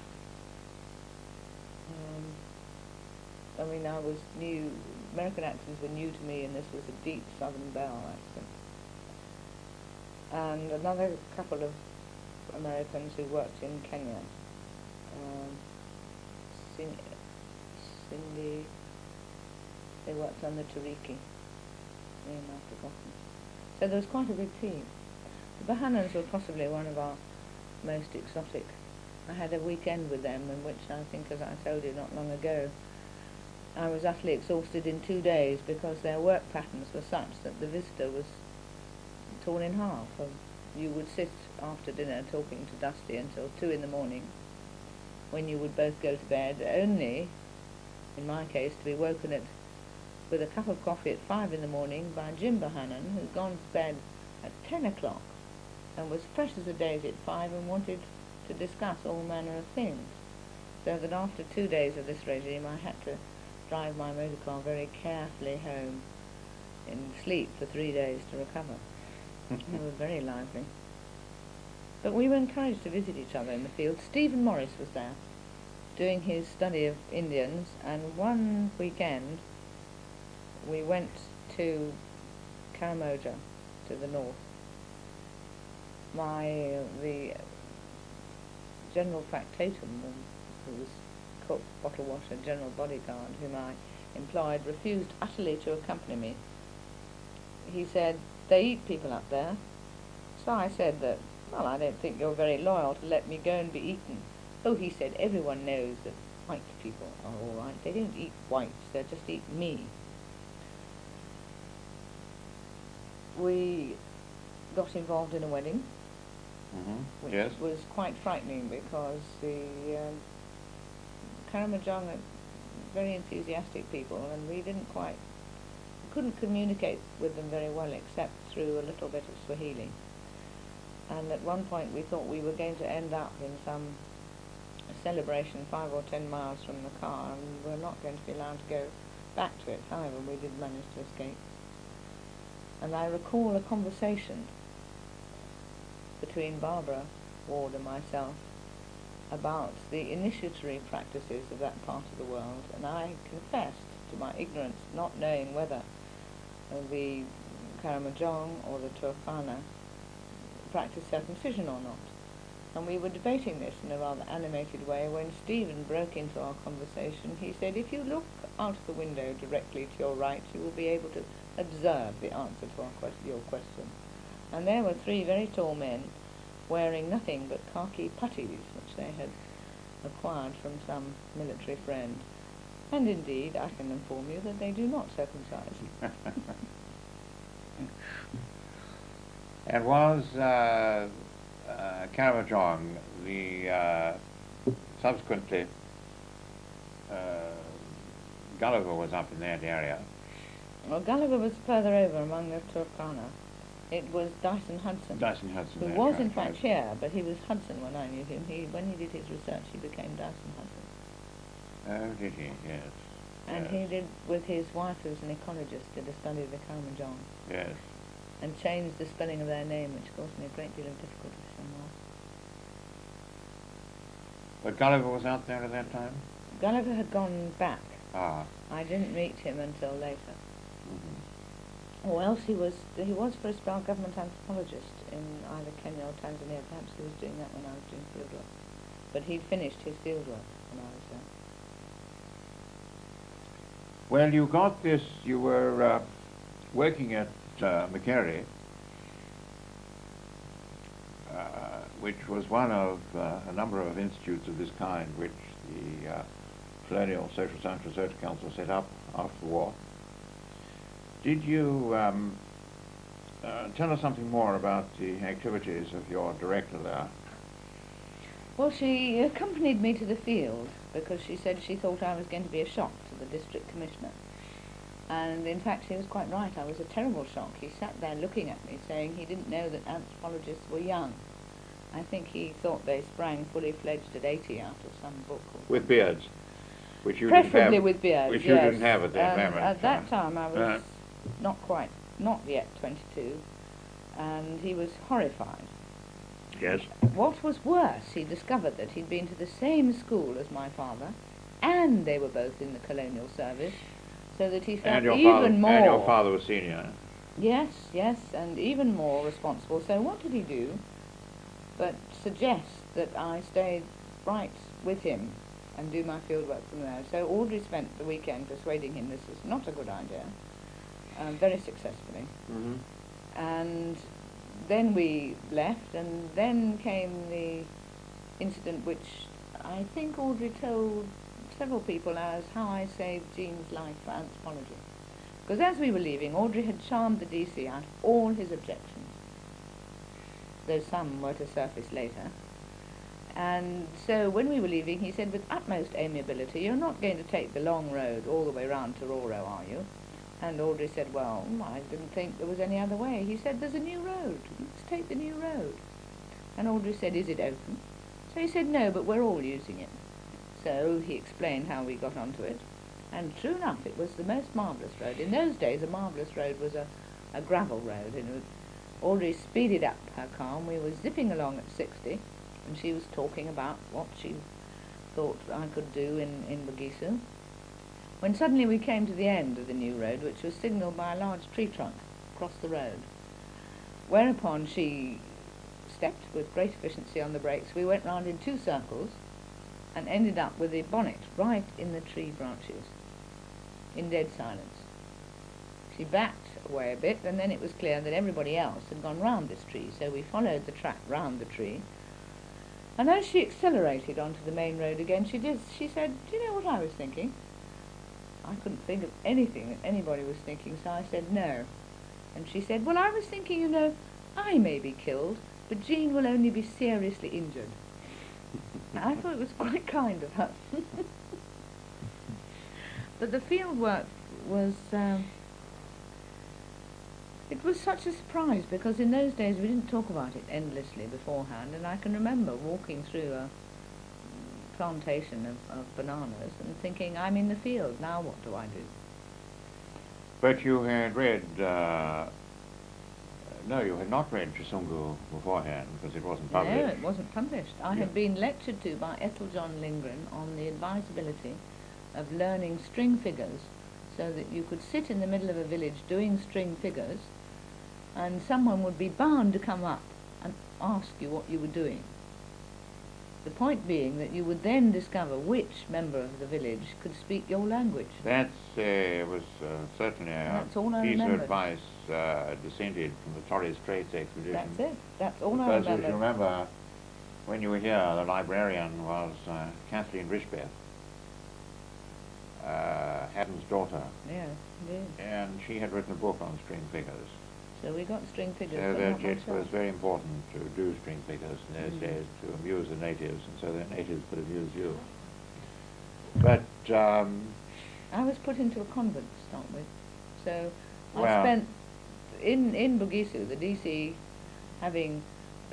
I mean, I was new, American accents were new to me, and this was a deep Southern Belle accent. And another couple of Americans who worked in Kenya, Cindy, they worked on the Tariki, name I've forgotten. So there was quite a big team. The Bahannans were possibly one of our most exotic. I had a weekend with them, in which I think, as I told you not long ago, I was utterly exhausted in 2 days because their work patterns were such that the visitor was torn in half. You would sit after dinner talking to Dusty until 2 in the morning, when you would both go to bed, only, in my case, to be woken with a cup of coffee at 5 in the morning by Jim Bohannon, who'd gone to bed at 10 o'clock and was fresh as a daisy at 5 and wanted to discuss all manner of things. So that after 2 days of this regime, I had to drive my motor car very carefully home in sleep for 3 days to recover. It was very lively. But we were encouraged to visit each other in the field. Stephen Morris was there, doing his study of Indians, and one weekend we went to Karamoja, to the north. The general factotum, who was cook, bottle washer, general bodyguard, whom I employed, refused utterly to accompany me. He said, they eat people up there. So I said that, well, I don't think you're very loyal to let me go and be eaten. Oh, he said, everyone knows that white people are all right. They don't eat whites, they just eat me. We got involved in a wedding, which Yes. was quite frightening because the Karamojong are very enthusiastic people, and we couldn't communicate with them very well except through a little bit of Swahili. And at one point we thought we were going to end up in some celebration 5 or 10 miles from the car, and we're not going to be allowed to go back to it. However, we did manage to escape. And I recall a conversation between Barbara Ward and myself about the initiatory practices of that part of the world, and I confessed to my ignorance, not knowing whether the Karamojong or the Turkana practiced circumcision or not. And we were debating this in a rather animated way when Stephen broke into our conversation. He said, if you look out of the window directly to your right, you will be able to observe the answer to your question. And there were 3 very tall men wearing nothing but khaki puttees, which they had acquired from some military friend. And indeed, I can inform you that they do not circumcise. And was Karamojong subsequently Gulliver was up in that area? Well, Gulliver was further over among the Turkana. It was Dyson Hudson. Dyson Hudson. Who that's was right, in fact right. here, but he was Hudson when I knew him. When he did his research, he became Dyson Hudson. Oh, did he? Yes. And yes. he did, with his wife, who was an ecologist, did a study of the Karamojong. Yes. And changed the spelling of their name, which caused me a great deal of difficulty somewhere. But Gulliver was out there at that time? Gulliver had gone back. Ah. I didn't meet him until later. Mm-hmm. Or else he was for a spell government anthropologist in either Kenya or Tanzania. Perhaps he was doing that when I was doing fieldwork. But he'd finished his fieldwork when I was there. Well, you got this, you were working at Macfarlane, which was one of a number of institutes of this kind which the Colonial Social Science Research Council set up after the war. Did you tell us something more about the activities of your director there? Well, she accompanied me to the field because she said she thought I was going to be a shock to the district commissioner. And in fact, he was quite right. I was a terrible shock. He sat there looking at me, saying he didn't know that anthropologists were young. I think he thought they sprang fully fledged at 80 out of some book. With beards, which you didn't have. Preferably with beards, which yes. you didn't have at that moment. At that time, I was not yet 22, and he was horrified. Yes. What was worse, he discovered that he'd been to the same school as my father, and they were both in the colonial service, so that he felt even more... And your father was senior. Yes, yes, and even more responsible. So what did he do but suggest that I stayed right with him and do my fieldwork from there? So Audrey spent the weekend persuading him this was not a good idea, very successfully. Mm-hmm. And then we left, and then came the incident which I think Audrey told several people as how I saved Jean's life for anthropology. Because as we were leaving, Audrey had charmed the DC out of all his objections, though some were to surface later. And so when we were leaving, he said with utmost amiability, "You're not going to take the long road all the way round to Truro, are you?" And Audrey said, "Well, I didn't think there was any other way." He said, "There's a new road. Let's take the new road." And Audrey said, "Is it open?" So he said, "No, but we're all using it." So he explained how we got onto it. And true enough, it was the most marvellous road. In those days, a marvellous road was a gravel road. And Audrey speeded up her car, and we were zipping along at 60, and she was talking about what she thought I could do in Gisu, when suddenly we came to the end of the new road, which was signalled by a large tree trunk across the road. Whereupon she stepped with great efficiency on the brakes. We went round in 2 circles and ended up with the bonnet right in the tree branches, in dead silence. She backed away a bit, and then it was clear that everybody else had gone round this tree, so we followed the track round the tree. And as she accelerated onto the main road again, she said, "Do you know what I was thinking?" I couldn't think of anything that anybody was thinking, so I said, "No." And she said, "Well, I was thinking, you know, I may be killed, but Jean will only be seriously injured." I thought it was quite kind of her. But the field work was, it was such a surprise, because in those days we didn't talk about it endlessly beforehand, and I can remember walking through a plantation of bananas and thinking, I'm in the field, now what do I do? But you had read, no, you had not read Chisungu beforehand, because it wasn't published. No, it wasn't published. I had been lectured to by Ethel John Lindgren on the advisability of learning string figures, so that you could sit in the middle of a village doing string figures, and someone would be bound to come up and ask you what you were doing. The point being that you would then discover which member of the village could speak your language. That was certainly a piece of advice descended from the Torres Straits expedition. That's it. That's all I because remember. As you remember, when you were here, the librarian was Kathleen Rishbeth, Haddon's daughter. Yeah, indeed. And she had written a book on string figures. So we got string figures. So that it was very important to do string figures in those days to amuse the natives, and so the natives could amuse you. But I was put into a convent to start with. So well, I spent in Bugisu, the DC, having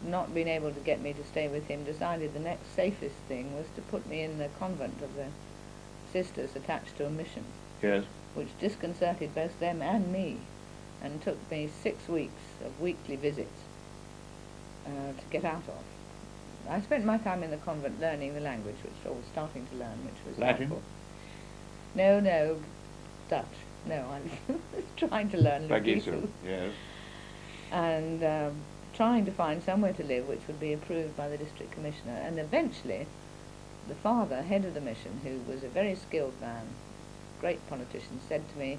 not been able to get me to stay with him, decided the next safest thing was to put me in the convent of the sisters attached to a mission. Yes. Which disconcerted both them and me, and took me 6 weeks of weekly visits to get out of. I spent my time in the convent learning the language, which I was starting to learn, which was Latin? helpful. No, Dutch. No, I was trying to learn Gisu, yes. And trying to find somewhere to live which would be approved by the district commissioner. And eventually, the father, head of the mission, who was a very skilled man, great politician, said to me,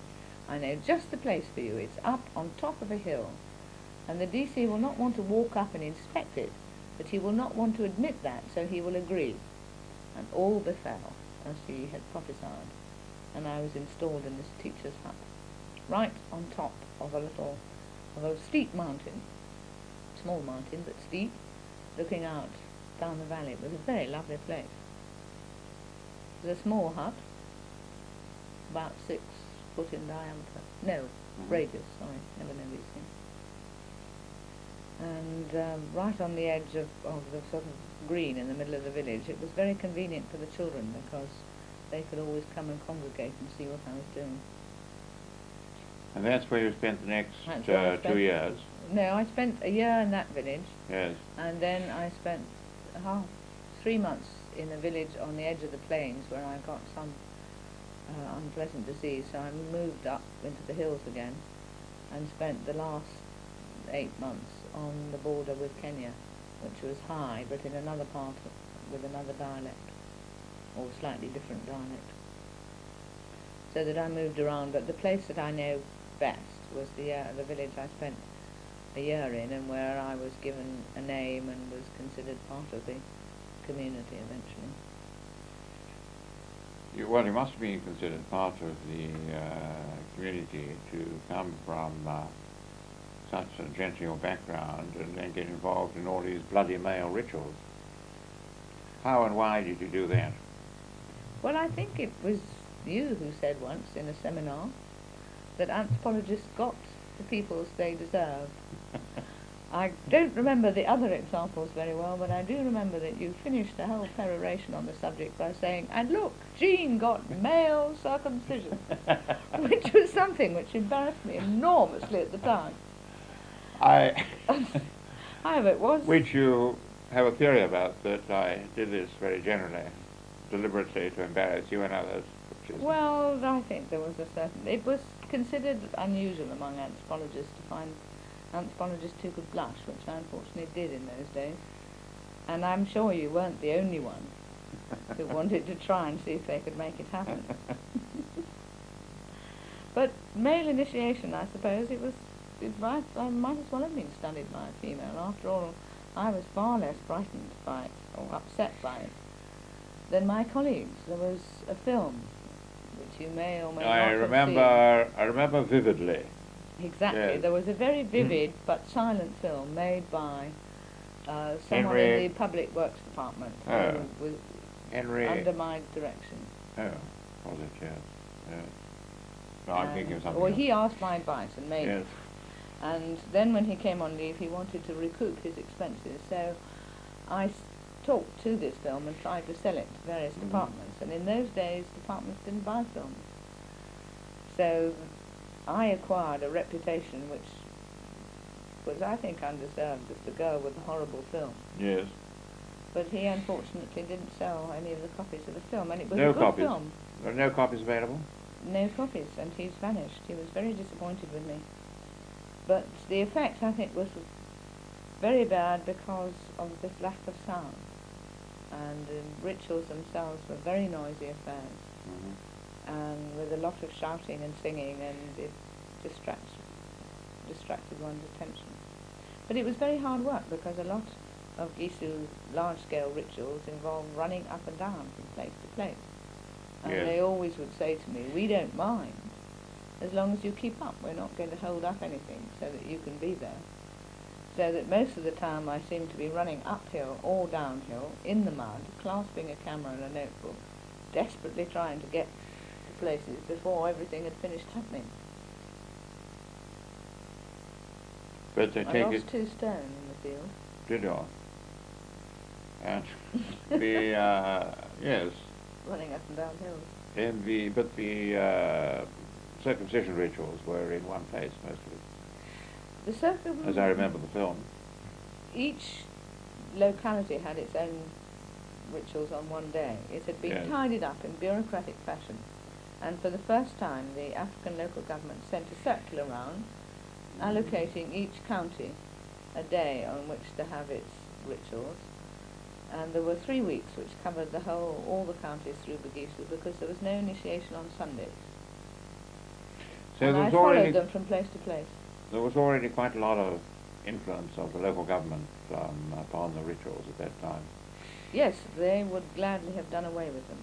"I know just the place for you. It's up on top of a hill. And the DC will not want to walk up and inspect it, but he will not want to admit that, so he will agree." And all befell as he had prophesied. And I was installed in this teacher's hut, right on top of a steep mountain, small mountain, but steep, looking out down the valley. It was a very lovely place. It was a small hut, about 6 foot in diameter. No, radius, sorry, never know these things. And right on the edge of the sort of green in the middle of the village. It was very convenient for the children because they could always come and congregate and see what I was doing. And that's where you spent the next 2 years? No, I spent a year in that village. Yes. And then I spent 3 months in a village on the edge of the plains where I got some unpleasant disease, so I moved up into the hills again and spent the last 8 months on the border with Kenya, which was high, but in another part with another dialect, or slightly different dialect. So that I moved around, but the place that I know best was the village I spent a year in, and where I was given a name and was considered part of the community eventually. Well, you must be considered part of the community to come from such a genteel background and then get involved in all these bloody male rituals. How and why did you do that? Well, I think it was you who said once in a seminar that anthropologists got the peoples they deserve. I don't remember the other examples very well, but I do remember that you finished a whole peroration on the subject by saying, and look, Jean got male circumcision, which was something which embarrassed me enormously at the time. However, it was... Which you have a theory about, that I did this very generally, deliberately to embarrass you and others. Well, I think there was a certain... It was considered unusual among anthropologists to find anthropologists who could blush, which I unfortunately did in those days. And I'm sure you weren't the only one who wanted to try and see if they could make it happen. But male initiation, I suppose, I might as well have been studied by a female. After all, I was far less frightened by it, or upset by it, than my colleagues. There was a film, which you may or may not have seen. I remember vividly. Exactly. Yes. There was a very vivid but silent film made by someone in the Public Works Department who was under my direction. Oh, was it? Yes. Yes. No, I'm thinking of something Well, else. he asked my advice and made Yes. it. And then when he came on leave, he wanted to recoup his expenses. So I talked to this film and tried to sell it to various departments. And in those days, departments didn't buy films. So I acquired a reputation which was, I think, undeserved as the girl with the horrible film. Yes. But he unfortunately didn't sell any of the copies of the film, and it was No a good copies. film. There are no copies available? No copies, and he's vanished. He was very disappointed with me. But the effect, I think, was very bad because of this lack of sound. And the rituals themselves were very noisy affairs, and with a lot of shouting and singing, and it distracted one's attention. But it was very hard work because a lot of Gisu large-scale rituals involve running up and down from place to place. And Yes. they always would say to me, we don't mind as long as you keep up. We're not going to hold up anything so that you can be there. So that most of the time I seemed to be running uphill or downhill in the mud, clasping a camera and a notebook, desperately trying to get to places before everything had finished happening. But they I take lost it... 2 stone in the field. Did you? And yes, Running up and down hills. but the circumcision rituals were in one place, most of it, The as I remember the film. Each locality had its own rituals on one day. It had been Yes. tidied up in bureaucratic fashion, and for the first time the African local government sent a circular round allocating each county a day on which to have its rituals. And there were 3 weeks which covered all the counties through Gisu, because there was no initiation on Sundays. So And I followed them from place to place. there was already quite a lot of influence of the local government upon the rituals at that time. Yes, they would gladly have done away with them,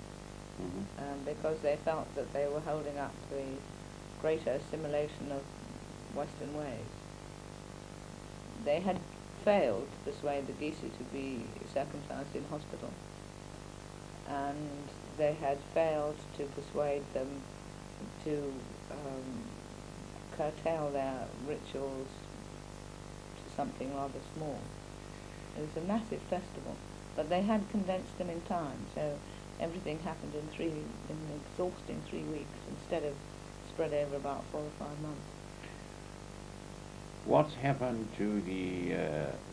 because they felt that they were holding up the greater assimilation of Western ways. They had failed to persuade the Gisu to be circumcised in hospital, and they had failed to persuade them to curtail their rituals to something rather small. It was a massive festival, but they had condensed them in time, so everything happened in an exhausting 3 weeks instead of spread over about 4 or 5 months. What's happened to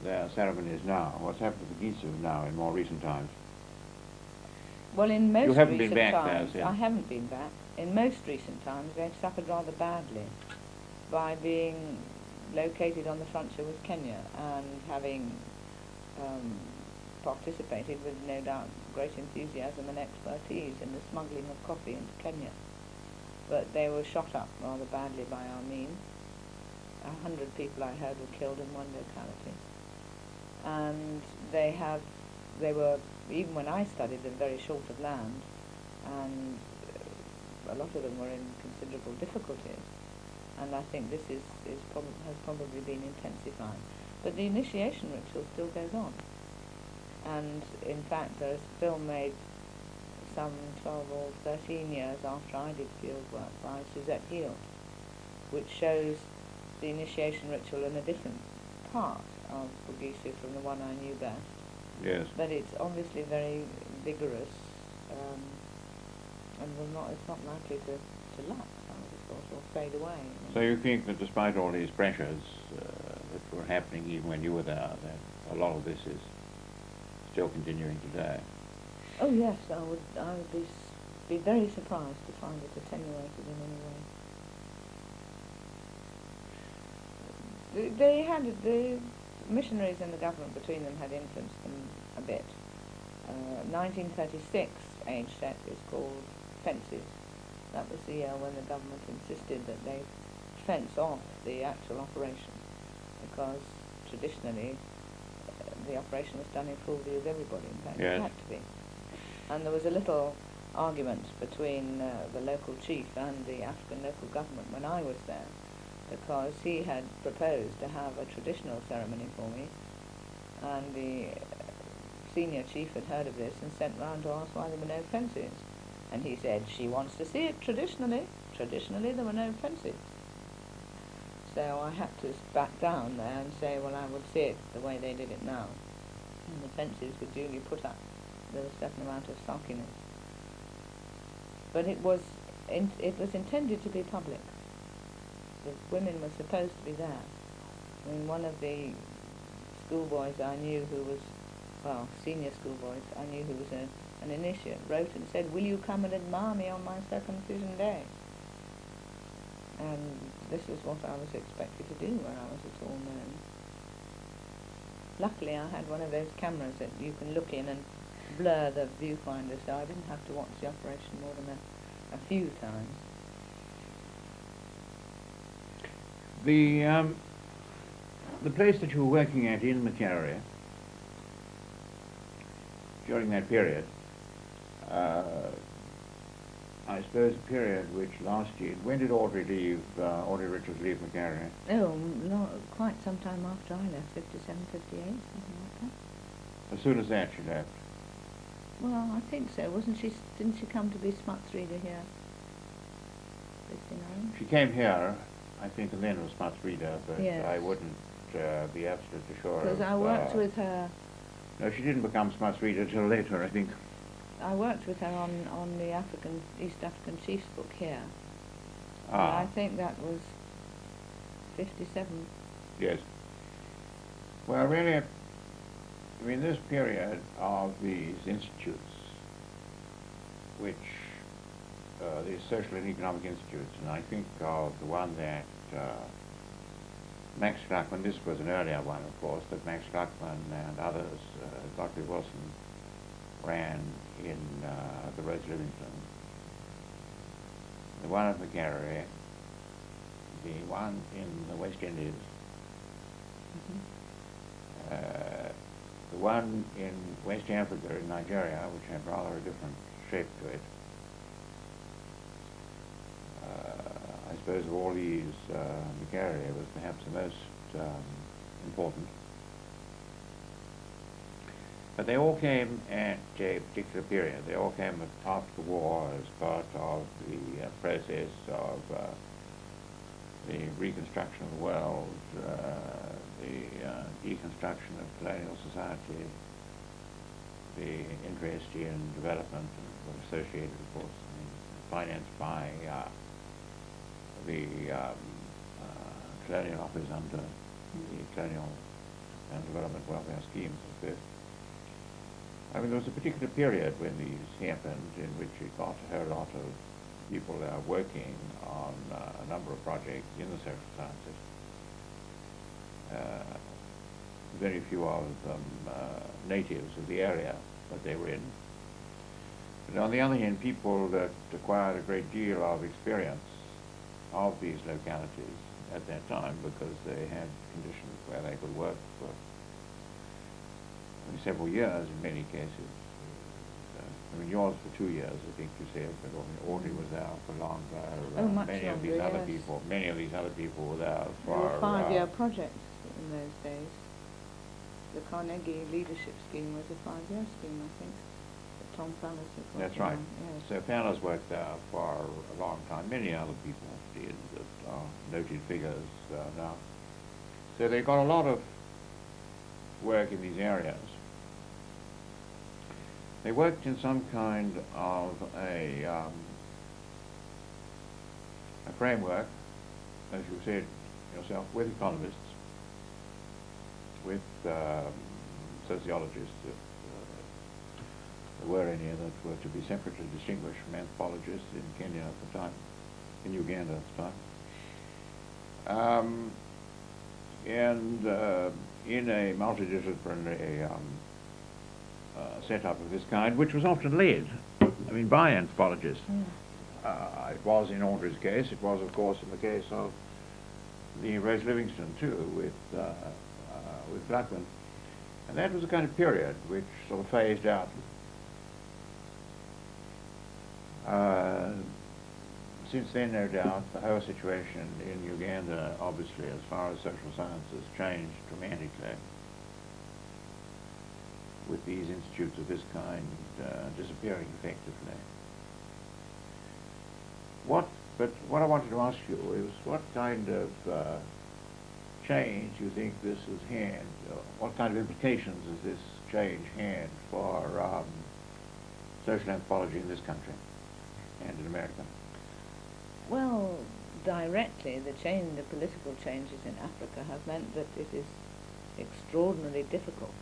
their ceremonies now? What's happened to the Gisu now in more recent times? Well, in most You haven't been recent back there times, since? I haven't been back. In most recent times, they've suffered rather badly by being located on the frontier with Kenya and having participated with no doubt great enthusiasm and expertise in the smuggling of coffee into Kenya. But they were shot up rather badly by our means. 100 people I heard were killed in one locality. And they were, even when I studied them, very short of land, and a lot of them were in considerable difficulties. And I think this has probably been intensified. But the initiation ritual still goes on. And in fact, there's a film made some 12 or 13 years after I did field work by Suzette Heald, which shows the initiation ritual in a different part of Gisu from the one I knew best. Yes. But it's obviously very vigorous, and it's not likely to lapse, I would have thought, or fade away. So you think that despite all these pressures that were happening even when you were there, that a lot of this is still continuing today? Oh yes, I would be very surprised to find it attenuated in any way. The missionaries and the government between them had influenced them a bit. 1936 age set is called fences. That was the year when the government insisted that they fence off the actual operation, because traditionally the operation was done in full view of everybody. In fact, yes. It had to be. And there was a little argument between the local chief and the African local government when I was there, because he had proposed to have a traditional ceremony for me, and the senior chief had heard of this and sent round to ask why there were no fences. And he said, she wants to see it traditionally. Traditionally there were no fences. So I had to back down there and say, well, I would see it the way they did it now. And the fences were duly put up. There was a certain amount of sulkiness. But it was intended to be public. The women were supposed to be there. I mean, one of the schoolboys I knew who was, well, senior schoolboys I knew who was an initiate, wrote and said, will you come and admire me on my circumcision day? And this is what I was expected to do when I was at all known. Luckily I had one of those cameras that you can look in and blur the viewfinder, so I didn't have to watch the operation more than a few times. The place that you were working at in Macfarlane during that period, I suppose a period which lasted, when did Audrey Richards leave Macfarlane? Oh, not quite some time after I left, 57, 58, something like that. As soon as that she left? Well, I think so. Didn't she come to be Smuts reader here? 59? She came here, I think, and then was Smuts reader, but yes. I wouldn't be absolutely sure. Because I worked with her. No, she didn't become Smuts reader till later, I think. I worked with her on the East African Chiefs book here. Ah. And I think that was 57. Yes. Well, really, I mean, this period of these institutes, which, these social and economic institutes, and I think of the one that Max Gluckman, this was an earlier one, of course, but Max Gluckman and others, Dr. Wilson, ran in the Rhodes Livingston, the one at Macfarlane, the one in the West Indies, the one in West Africa, in Nigeria, which had rather a different shape to it. I suppose of all these, Macfarlane was perhaps the most important. But they all came at a particular period. They all came after the war as part of the process of the reconstruction of the world, the deconstruction of colonial society, the interest in development, and was associated, of course, financed by the colonial office under the colonial and development welfare schemes of this. I mean, there was a particular period when these happened in which it got a whole lot of people working on a number of projects in the social sciences. Very few of them natives of the area that they were in. But on the other hand, people that acquired a great deal of experience of these localities at that time, because they had conditions where they could work for several years in many cases. I mean, yours for 2 years, I think you said, but Audrey was there for longer. Oh, much many longer, of these other yes. people, many of these other people were there They were for 5-year projects in those days. the Carnegie leadership scheme was a 5-year scheme, I think. That Tom Fowler's was That's working right. on, yes. So Fowler's worked there for a long time. Many other people did that are noted figures now. So they got a lot of work in these areas. They worked in some kind of a framework, as you said yourself, with economists, with sociologists, if there were any that were to be separately distinguished from anthropologists in Kenya at the time, in Uganda at the time. And in a multidisciplinary setup of this kind, which was often led, by anthropologists. It was in Audrey's case, it was of course in the case of the Rose Livingston too, with Blackman. And that was a kind of period which sort of phased out. Since then, no doubt, the whole situation in Uganda, obviously, as far as social science has changed dramatically, with these institutes of this kind disappearing effectively. But what I wanted to ask you is what kind of change you think this has had, what kind of implications has this change had for social anthropology in this country and in America? Well, directly, the political changes in Africa have meant that it is extraordinarily difficult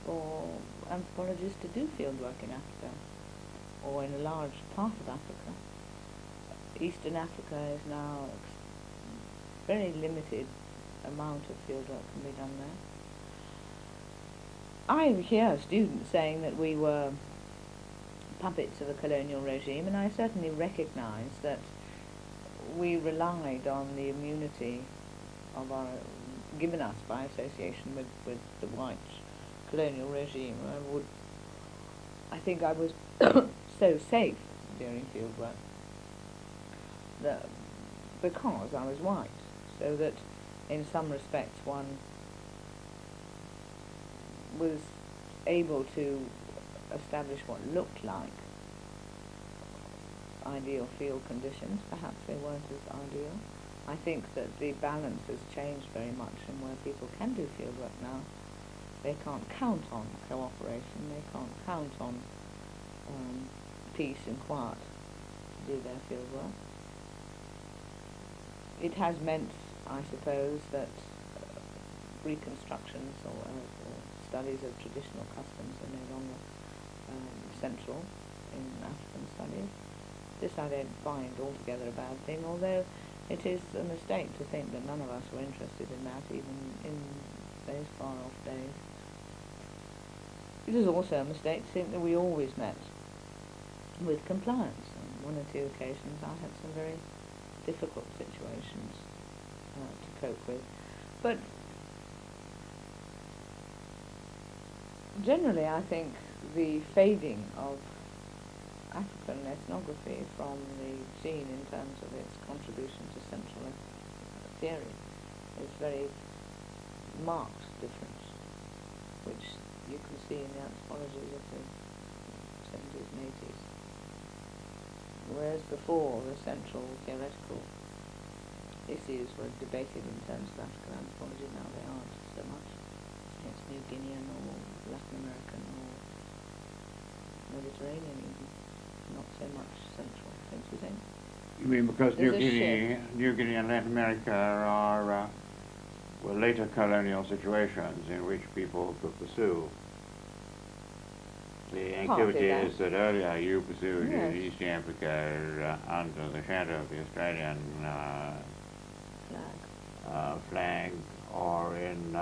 for anthropologists to do fieldwork in Africa, or in a large part of Africa. Eastern Africa is now very limited amount of fieldwork can be done there. I hear students saying that we were puppets of a colonial regime, and I certainly recognise that we relied on the immunity of given us by association with the white colonial regime. I think I was so safe during fieldwork because I was white, so that in some respects one was able to establish what looked like ideal field conditions. Perhaps they weren't as ideal. I think that the balance has changed very much, and where people can do fieldwork now, they can't count on cooperation, they can't count on peace and quiet to do their fieldwork. It has meant, I suppose, that reconstructions or studies of traditional customs are no longer central in African studies. This I don't find altogether a bad thing, although it is a mistake to think that none of us were interested in that, even in those far-off days. It is also a mistake to think that we always met with compliance. On one or two occasions I had some very difficult situations to cope with. But generally I think the fading of African ethnography from the scene in terms of its contribution to central theory is very marked difference, which you can see in the anthropologies of the 70s and 80s. Whereas before, the central theoretical issues were debated in terms of African anthropology, now they aren't so much. It's New Guinean or Latin American or Mediterranean even, not so much central, don't you think? You mean because New There's Guinea and Latin America were later colonial situations in which people could pursue the activities that earlier you pursued Yes. in East Africa under the shadow of the Australian flag, or in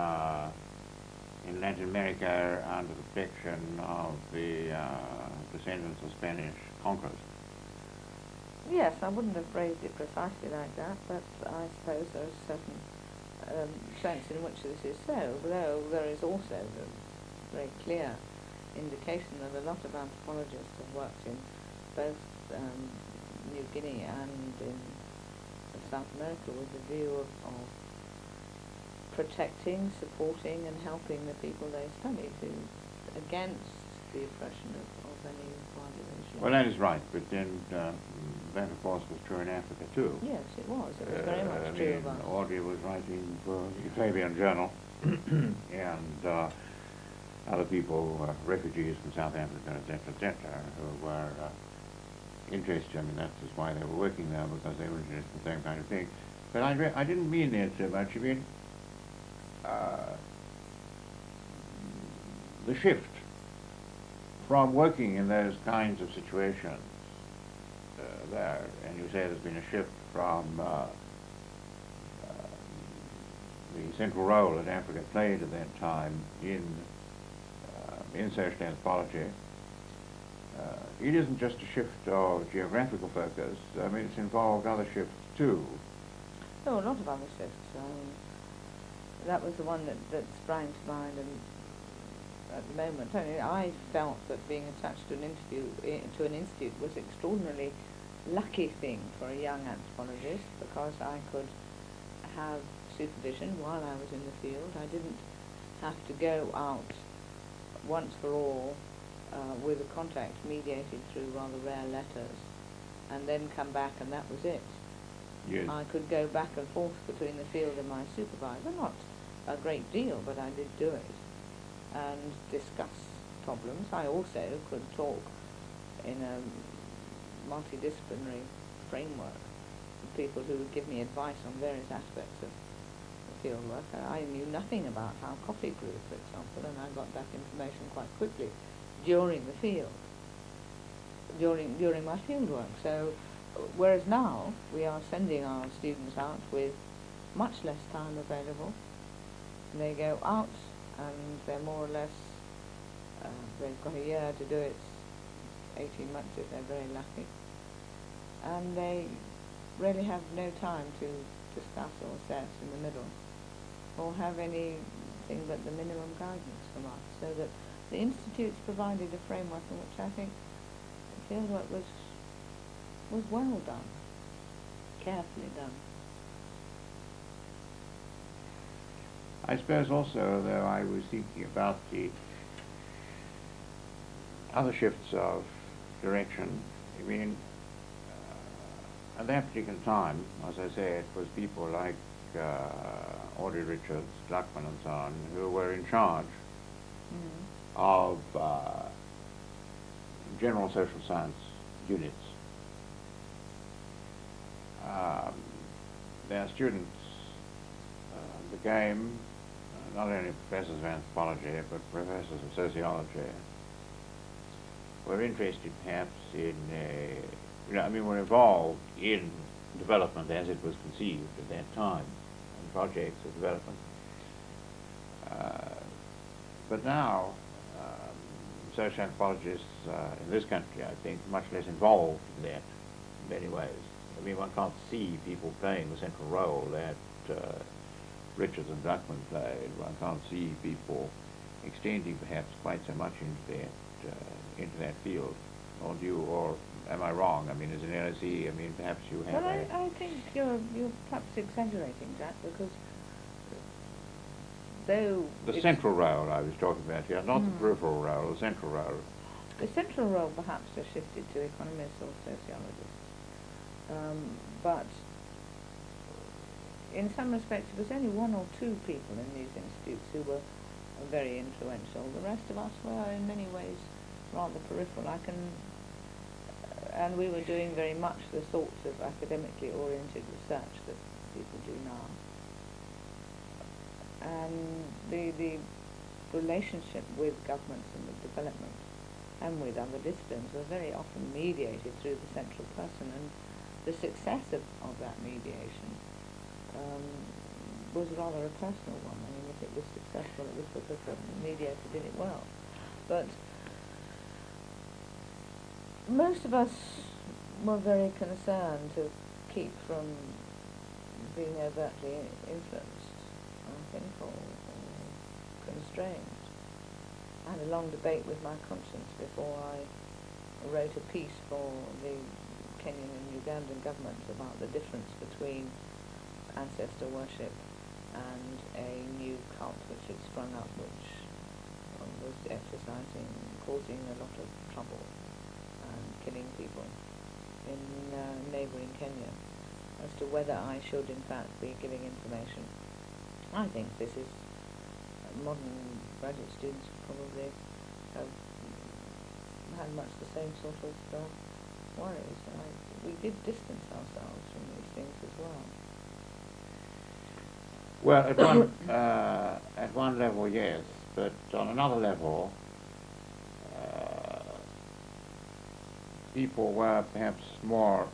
Latin America under the protection of the descendants of Spanish conquerors. Yes, I wouldn't have phrased it precisely like that, but I suppose there is certain sense in which this is so, though there is also the very clear indication that a lot of anthropologists have worked in both New Guinea and in South America with the view of protecting, supporting and helping the people they study against the oppression of any wider regime. Well, that is right, but then that, of course, was true in Africa, too. Yes, it was. It was very much true of us. Audrey was writing for the Fabian Journal, and other people, refugees from South Africa, etc., who were interested. I mean, that's just why they were working there, because they were interested in the same kind of thing. But I didn't mean that so much. I mean, the shift from working in those kinds of situations there, and you say there's been a shift from the central role that Africa played at that time in social anthropology. It isn't just a shift of geographical focus. I mean, it's involved other shifts too. Oh, a lot of other shifts. That was the one that sprang to mind, and at the moment, I felt that being attached to an institute was an extraordinarily lucky thing for a young anthropologist, because I could have supervision while I was in the field. I didn't have to go out once for all with a contact mediated through rather rare letters and then come back and that was it. Yes. I could go back and forth between the field and my supervisor, not a great deal, but I did do it, and discuss problems. I also could talk in a multidisciplinary framework with people who would give me advice on various aspects of field work. I knew nothing about how coffee grew, for example, and I got that information quite quickly during the field, during my field work. So, whereas now we are sending our students out with much less time available. They go out and they're more or less, they've got a year to do it, 18 months if they're very lucky, and they really have no time to discuss or assess in the middle, or have anything but the minimum guidance from us, so that the Institute's provided a framework in which I think the fieldwork was well done, carefully done. I suppose also, though, I was thinking about the other shifts of direction. I mean, at that particular time, as I say, it was people like Audrey Richards, Gluckman and so on, who were in charge of general social science units. Their students became not only professors of anthropology, but professors of sociology. Were interested perhaps in, were involved in development as it was conceived at that time, and projects of development. But now, social anthropologists in this country, I think, are much less involved in that in many ways. I mean, one can't see people playing the central role that Richards and Gluckman played. One can't see people extending perhaps quite so much into that field. Or am I wrong? I mean, as an L.S.E, I mean, perhaps you have. Well, I think you're perhaps exaggerating, Jack, because though the central role I was talking about here, not the peripheral role, the central role. The central role perhaps has shifted to economists or sociologists, but in some respects it was only one or two people in these institutes who were very influential. The rest of us were in many ways rather peripheral. And we were doing very much the sorts of academically oriented research that people do now. And the relationship with governments and with development and with other disciplines was very often mediated through the central person, and the success of that mediation was rather a personal one. I mean, if it was successful, it was because the mediator did it well. But most of us were very concerned to keep from being overtly influenced, I think, or constrained. I had a long debate with my conscience before I wrote a piece for the Kenyan and Ugandan governments about the difference between ancestor worship and a new cult which had sprung up, which was causing a lot of trouble and killing people in neighbouring Kenya, as to whether I should in fact be giving information. I think this is modern graduate students probably have had much the same sort of worries. We did distance ourselves from these things as well. Well, at one level, yes, but on another level, people were perhaps more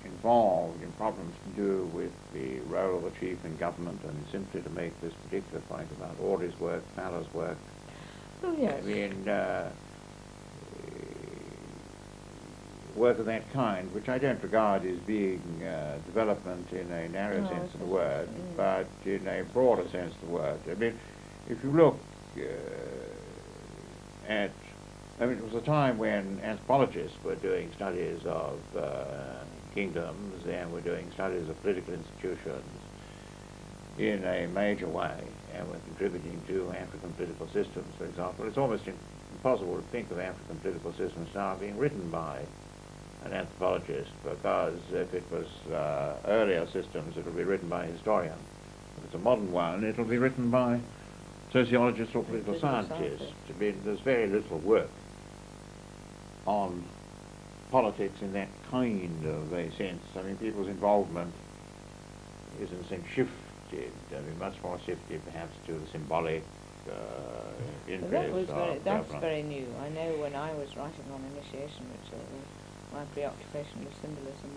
involved in problems to do with the role of the chief in government, and simply to make this particular point about Audrey's work, Fowler's work. Oh, yes. I mean, work of that kind, which I don't regard as being development in a narrow sense of the word, but in a broader sense of the word. I mean, if you look at, I mean, it was a time when anthropologists were doing studies of kingdoms and were doing studies of political institutions in a major way, and were contributing to African political systems, for example. It's almost impossible to think of African political systems now being written by an anthropologist, because if it was earlier systems, it would be written by a historian. If it's a modern one, it'll be written by sociologists or political scientists. I mean, there's very little work on politics in that kind of a sense. I mean, people's involvement is in a sense shifted. I mean, much more shifted perhaps to the symbolic interest of that's very new. I know when I was writing on initiation ritual, my preoccupation with symbolism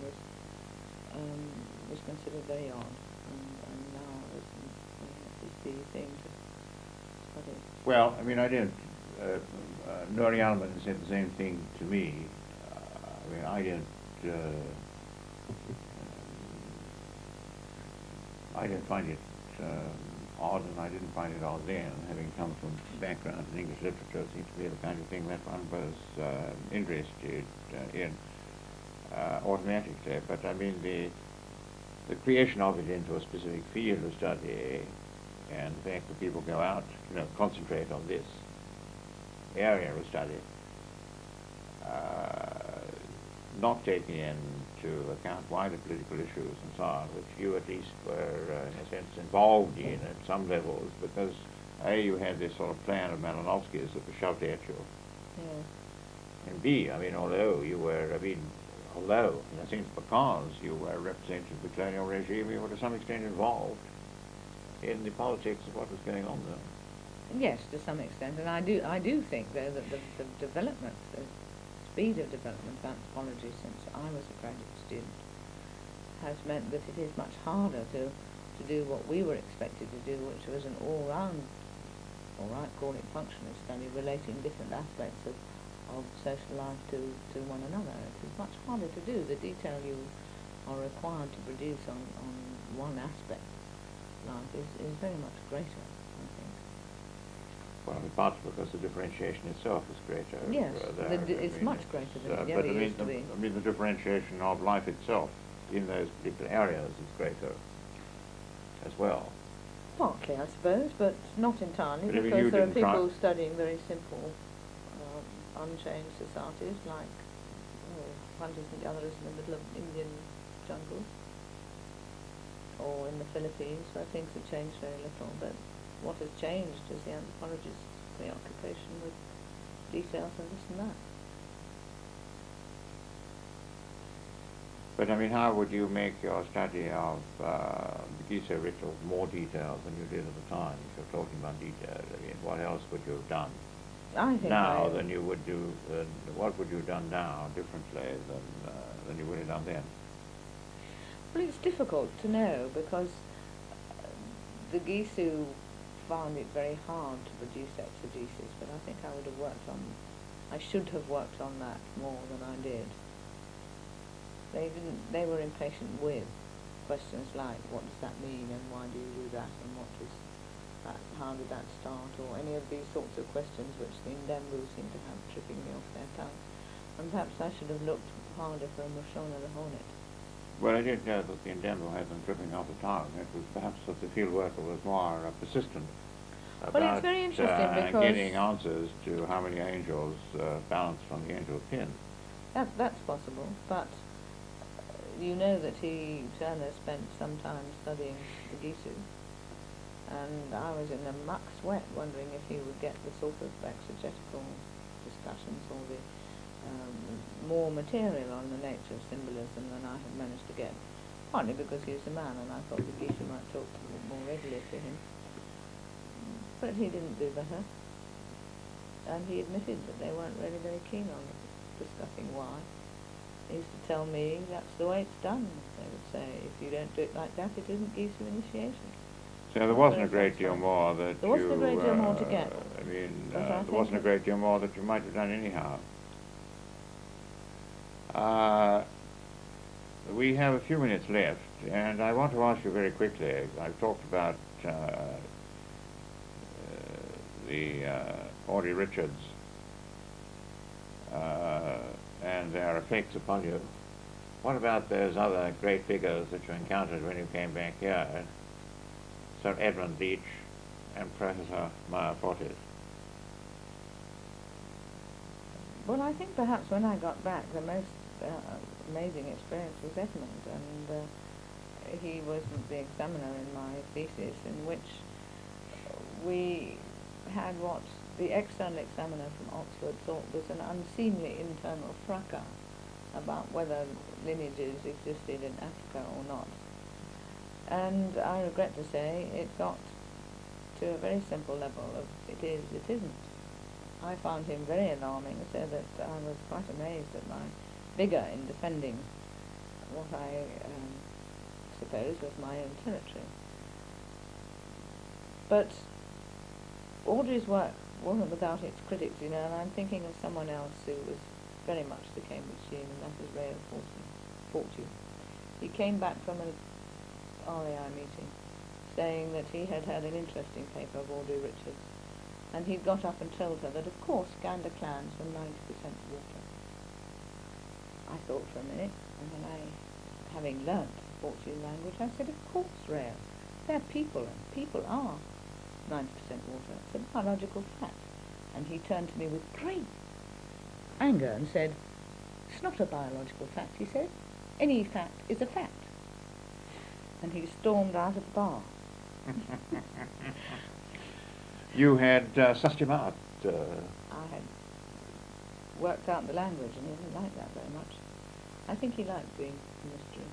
was considered very odd, and now it's the thing to study. Well, I mean, I didn't. Nuri Alman said the same thing to me. I mean, I didn't find it odd, and I didn't find it odd then. Having come from background in English literature, it seemed to be the kind of thing that one was interested in automatically. But I mean, the creation of it into a specific field of study, and the fact that people go out, you know, concentrate on this area of study, not taking into account wider political issues and so on, which you at least were, in a sense, involved in at some levels, because A, you had this sort of plan of Malinowski's that was shoved at you, and B, I mean, although, in a sense, because you were representative of the colonial regime, you were to some extent involved in the politics of what was going on there. Yes, to some extent, and I do think though that the development, the speed of development of anthropology since I was a graduate student has meant that it is much harder to do what we were expected to do, which was an all-round, all right, call it functionalist study, relating different aspects of social life to one another. It is much harder to do. The detail you are required to produce on one aspect of life is very much greater, I think. Well, in part because the differentiation itself is greater. Yes, it's much greater than it ever used to be. I mean, the differentiation of life itself in those particular areas is greater as well. Partly, I suppose, but not entirely, But because there are people studying very simple, unchanged societies like hunters and gatherers in the middle of Indian jungles, or in the Philippines, where things have changed very little, but what has changed is the anthropologist's preoccupation with details and this and that. But I mean, how would you make your study of the Gisu ritual more detailed than you did at the time? If you're talking about detail, I mean, what else would you have done now than you would do? What would you have done now differently than you would have done then? Well, it's difficult to know, because the Gisu found it very hard to produce exegesis, but I think I should have worked on that more than I did. They were impatient with questions like, what does that mean, and why do you do that, and what is that, how did that start, or any of these sorts of questions which the Ndembu seem to have tripping me off their tongue. And perhaps I should have looked harder for Mushona the Hornet. Well, I didn't know that the endeavour had them tripping off the tongue. It was perhaps that the field worker was more persistent Well, about it's very interesting because getting answers to how many angels balanced on the angel pin. that's possible, but you know that Turner spent some time studying the Gisu, and I was in a muck sweat wondering if he would get the sort of exegetical discussions or the more material on the nature of symbolism than I had managed to get, partly because he was a man and I thought the Gisu might talk more readily to him. But he didn't do better, and he admitted that they weren't really very keen on discussing why. He used to tell me that's the way it's done. They would say, if you don't do it like that, it isn't Gisu initiation. So there wasn't a great deal more that there wasn't a great deal more to get. I mean, But there wasn't a great deal more that you might have done anyhow. We have a few minutes left, and I want to ask you very quickly. I've talked about the Audrey Richards and their effects upon you. What about those other great figures that you encountered when you came back here? Sir Edmund Leach and Professor Meyer Fortis. Well, I think perhaps when I got back, the most amazing experience was Edmund, and he was the examiner in my thesis, in which we had what the external examiner from Oxford thought was an unseemly internal fracas about whether lineages existed in Africa or not. And I regret to say it got to a very simple level of it is, it isn't. I found him very alarming, so that I was quite amazed at my vigour in defending what I suppose was my own territory. But Audrey's work wasn't without its critics, you know, and I'm thinking of someone else who was very much the Cambridgean, and that was Ray Fortune. He came back from an RAI meeting saying that he had had an interesting paper of Audrey Richards, and he'd got up and told her that, of course, Gander clans were 90% water. I thought for a minute, and then having learnt Fortune language, I said, of course, Ray, they're people, and people are 90% water. It's a biological fact. And he turned to me with great anger and said, it's not a biological fact, he said. Any fact is a fact. And he stormed out of the bar. You had sussed him out. I had worked out the language, and he didn't like that very much. I think he liked the mystery.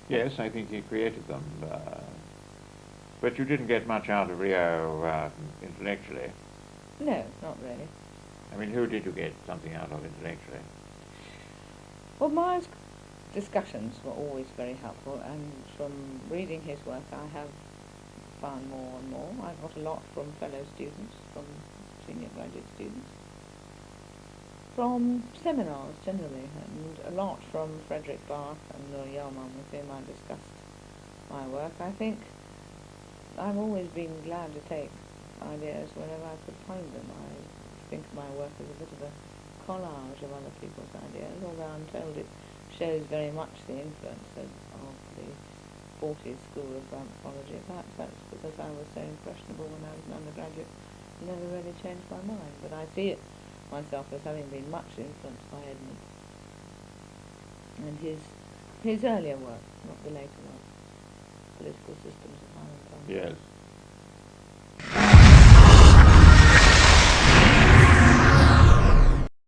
Yes, I think he created them. But you didn't get much out of Rio intellectually. No, not really. I mean, who did you get something out of intellectually? Well, Myers' discussions were always very helpful, and from reading his work I have found more and more. I got a lot from fellow students, from senior graduate students, from seminars generally, and a lot from Frederick Barth and Noor Yilmaz, with whom I discussed my work. I think I've always been glad to take ideas whenever I could find them. I think of my work as a bit of a collage of other people's ideas, although I'm told it shows very much the influence of the 40s school of anthropology. Perhaps that's because I was so impressionable when I was an undergraduate. It never really changed my mind, but I see it myself as having been much influenced by Edmund and his earlier work, not the later work, Political Systems of Highland Times. Yes.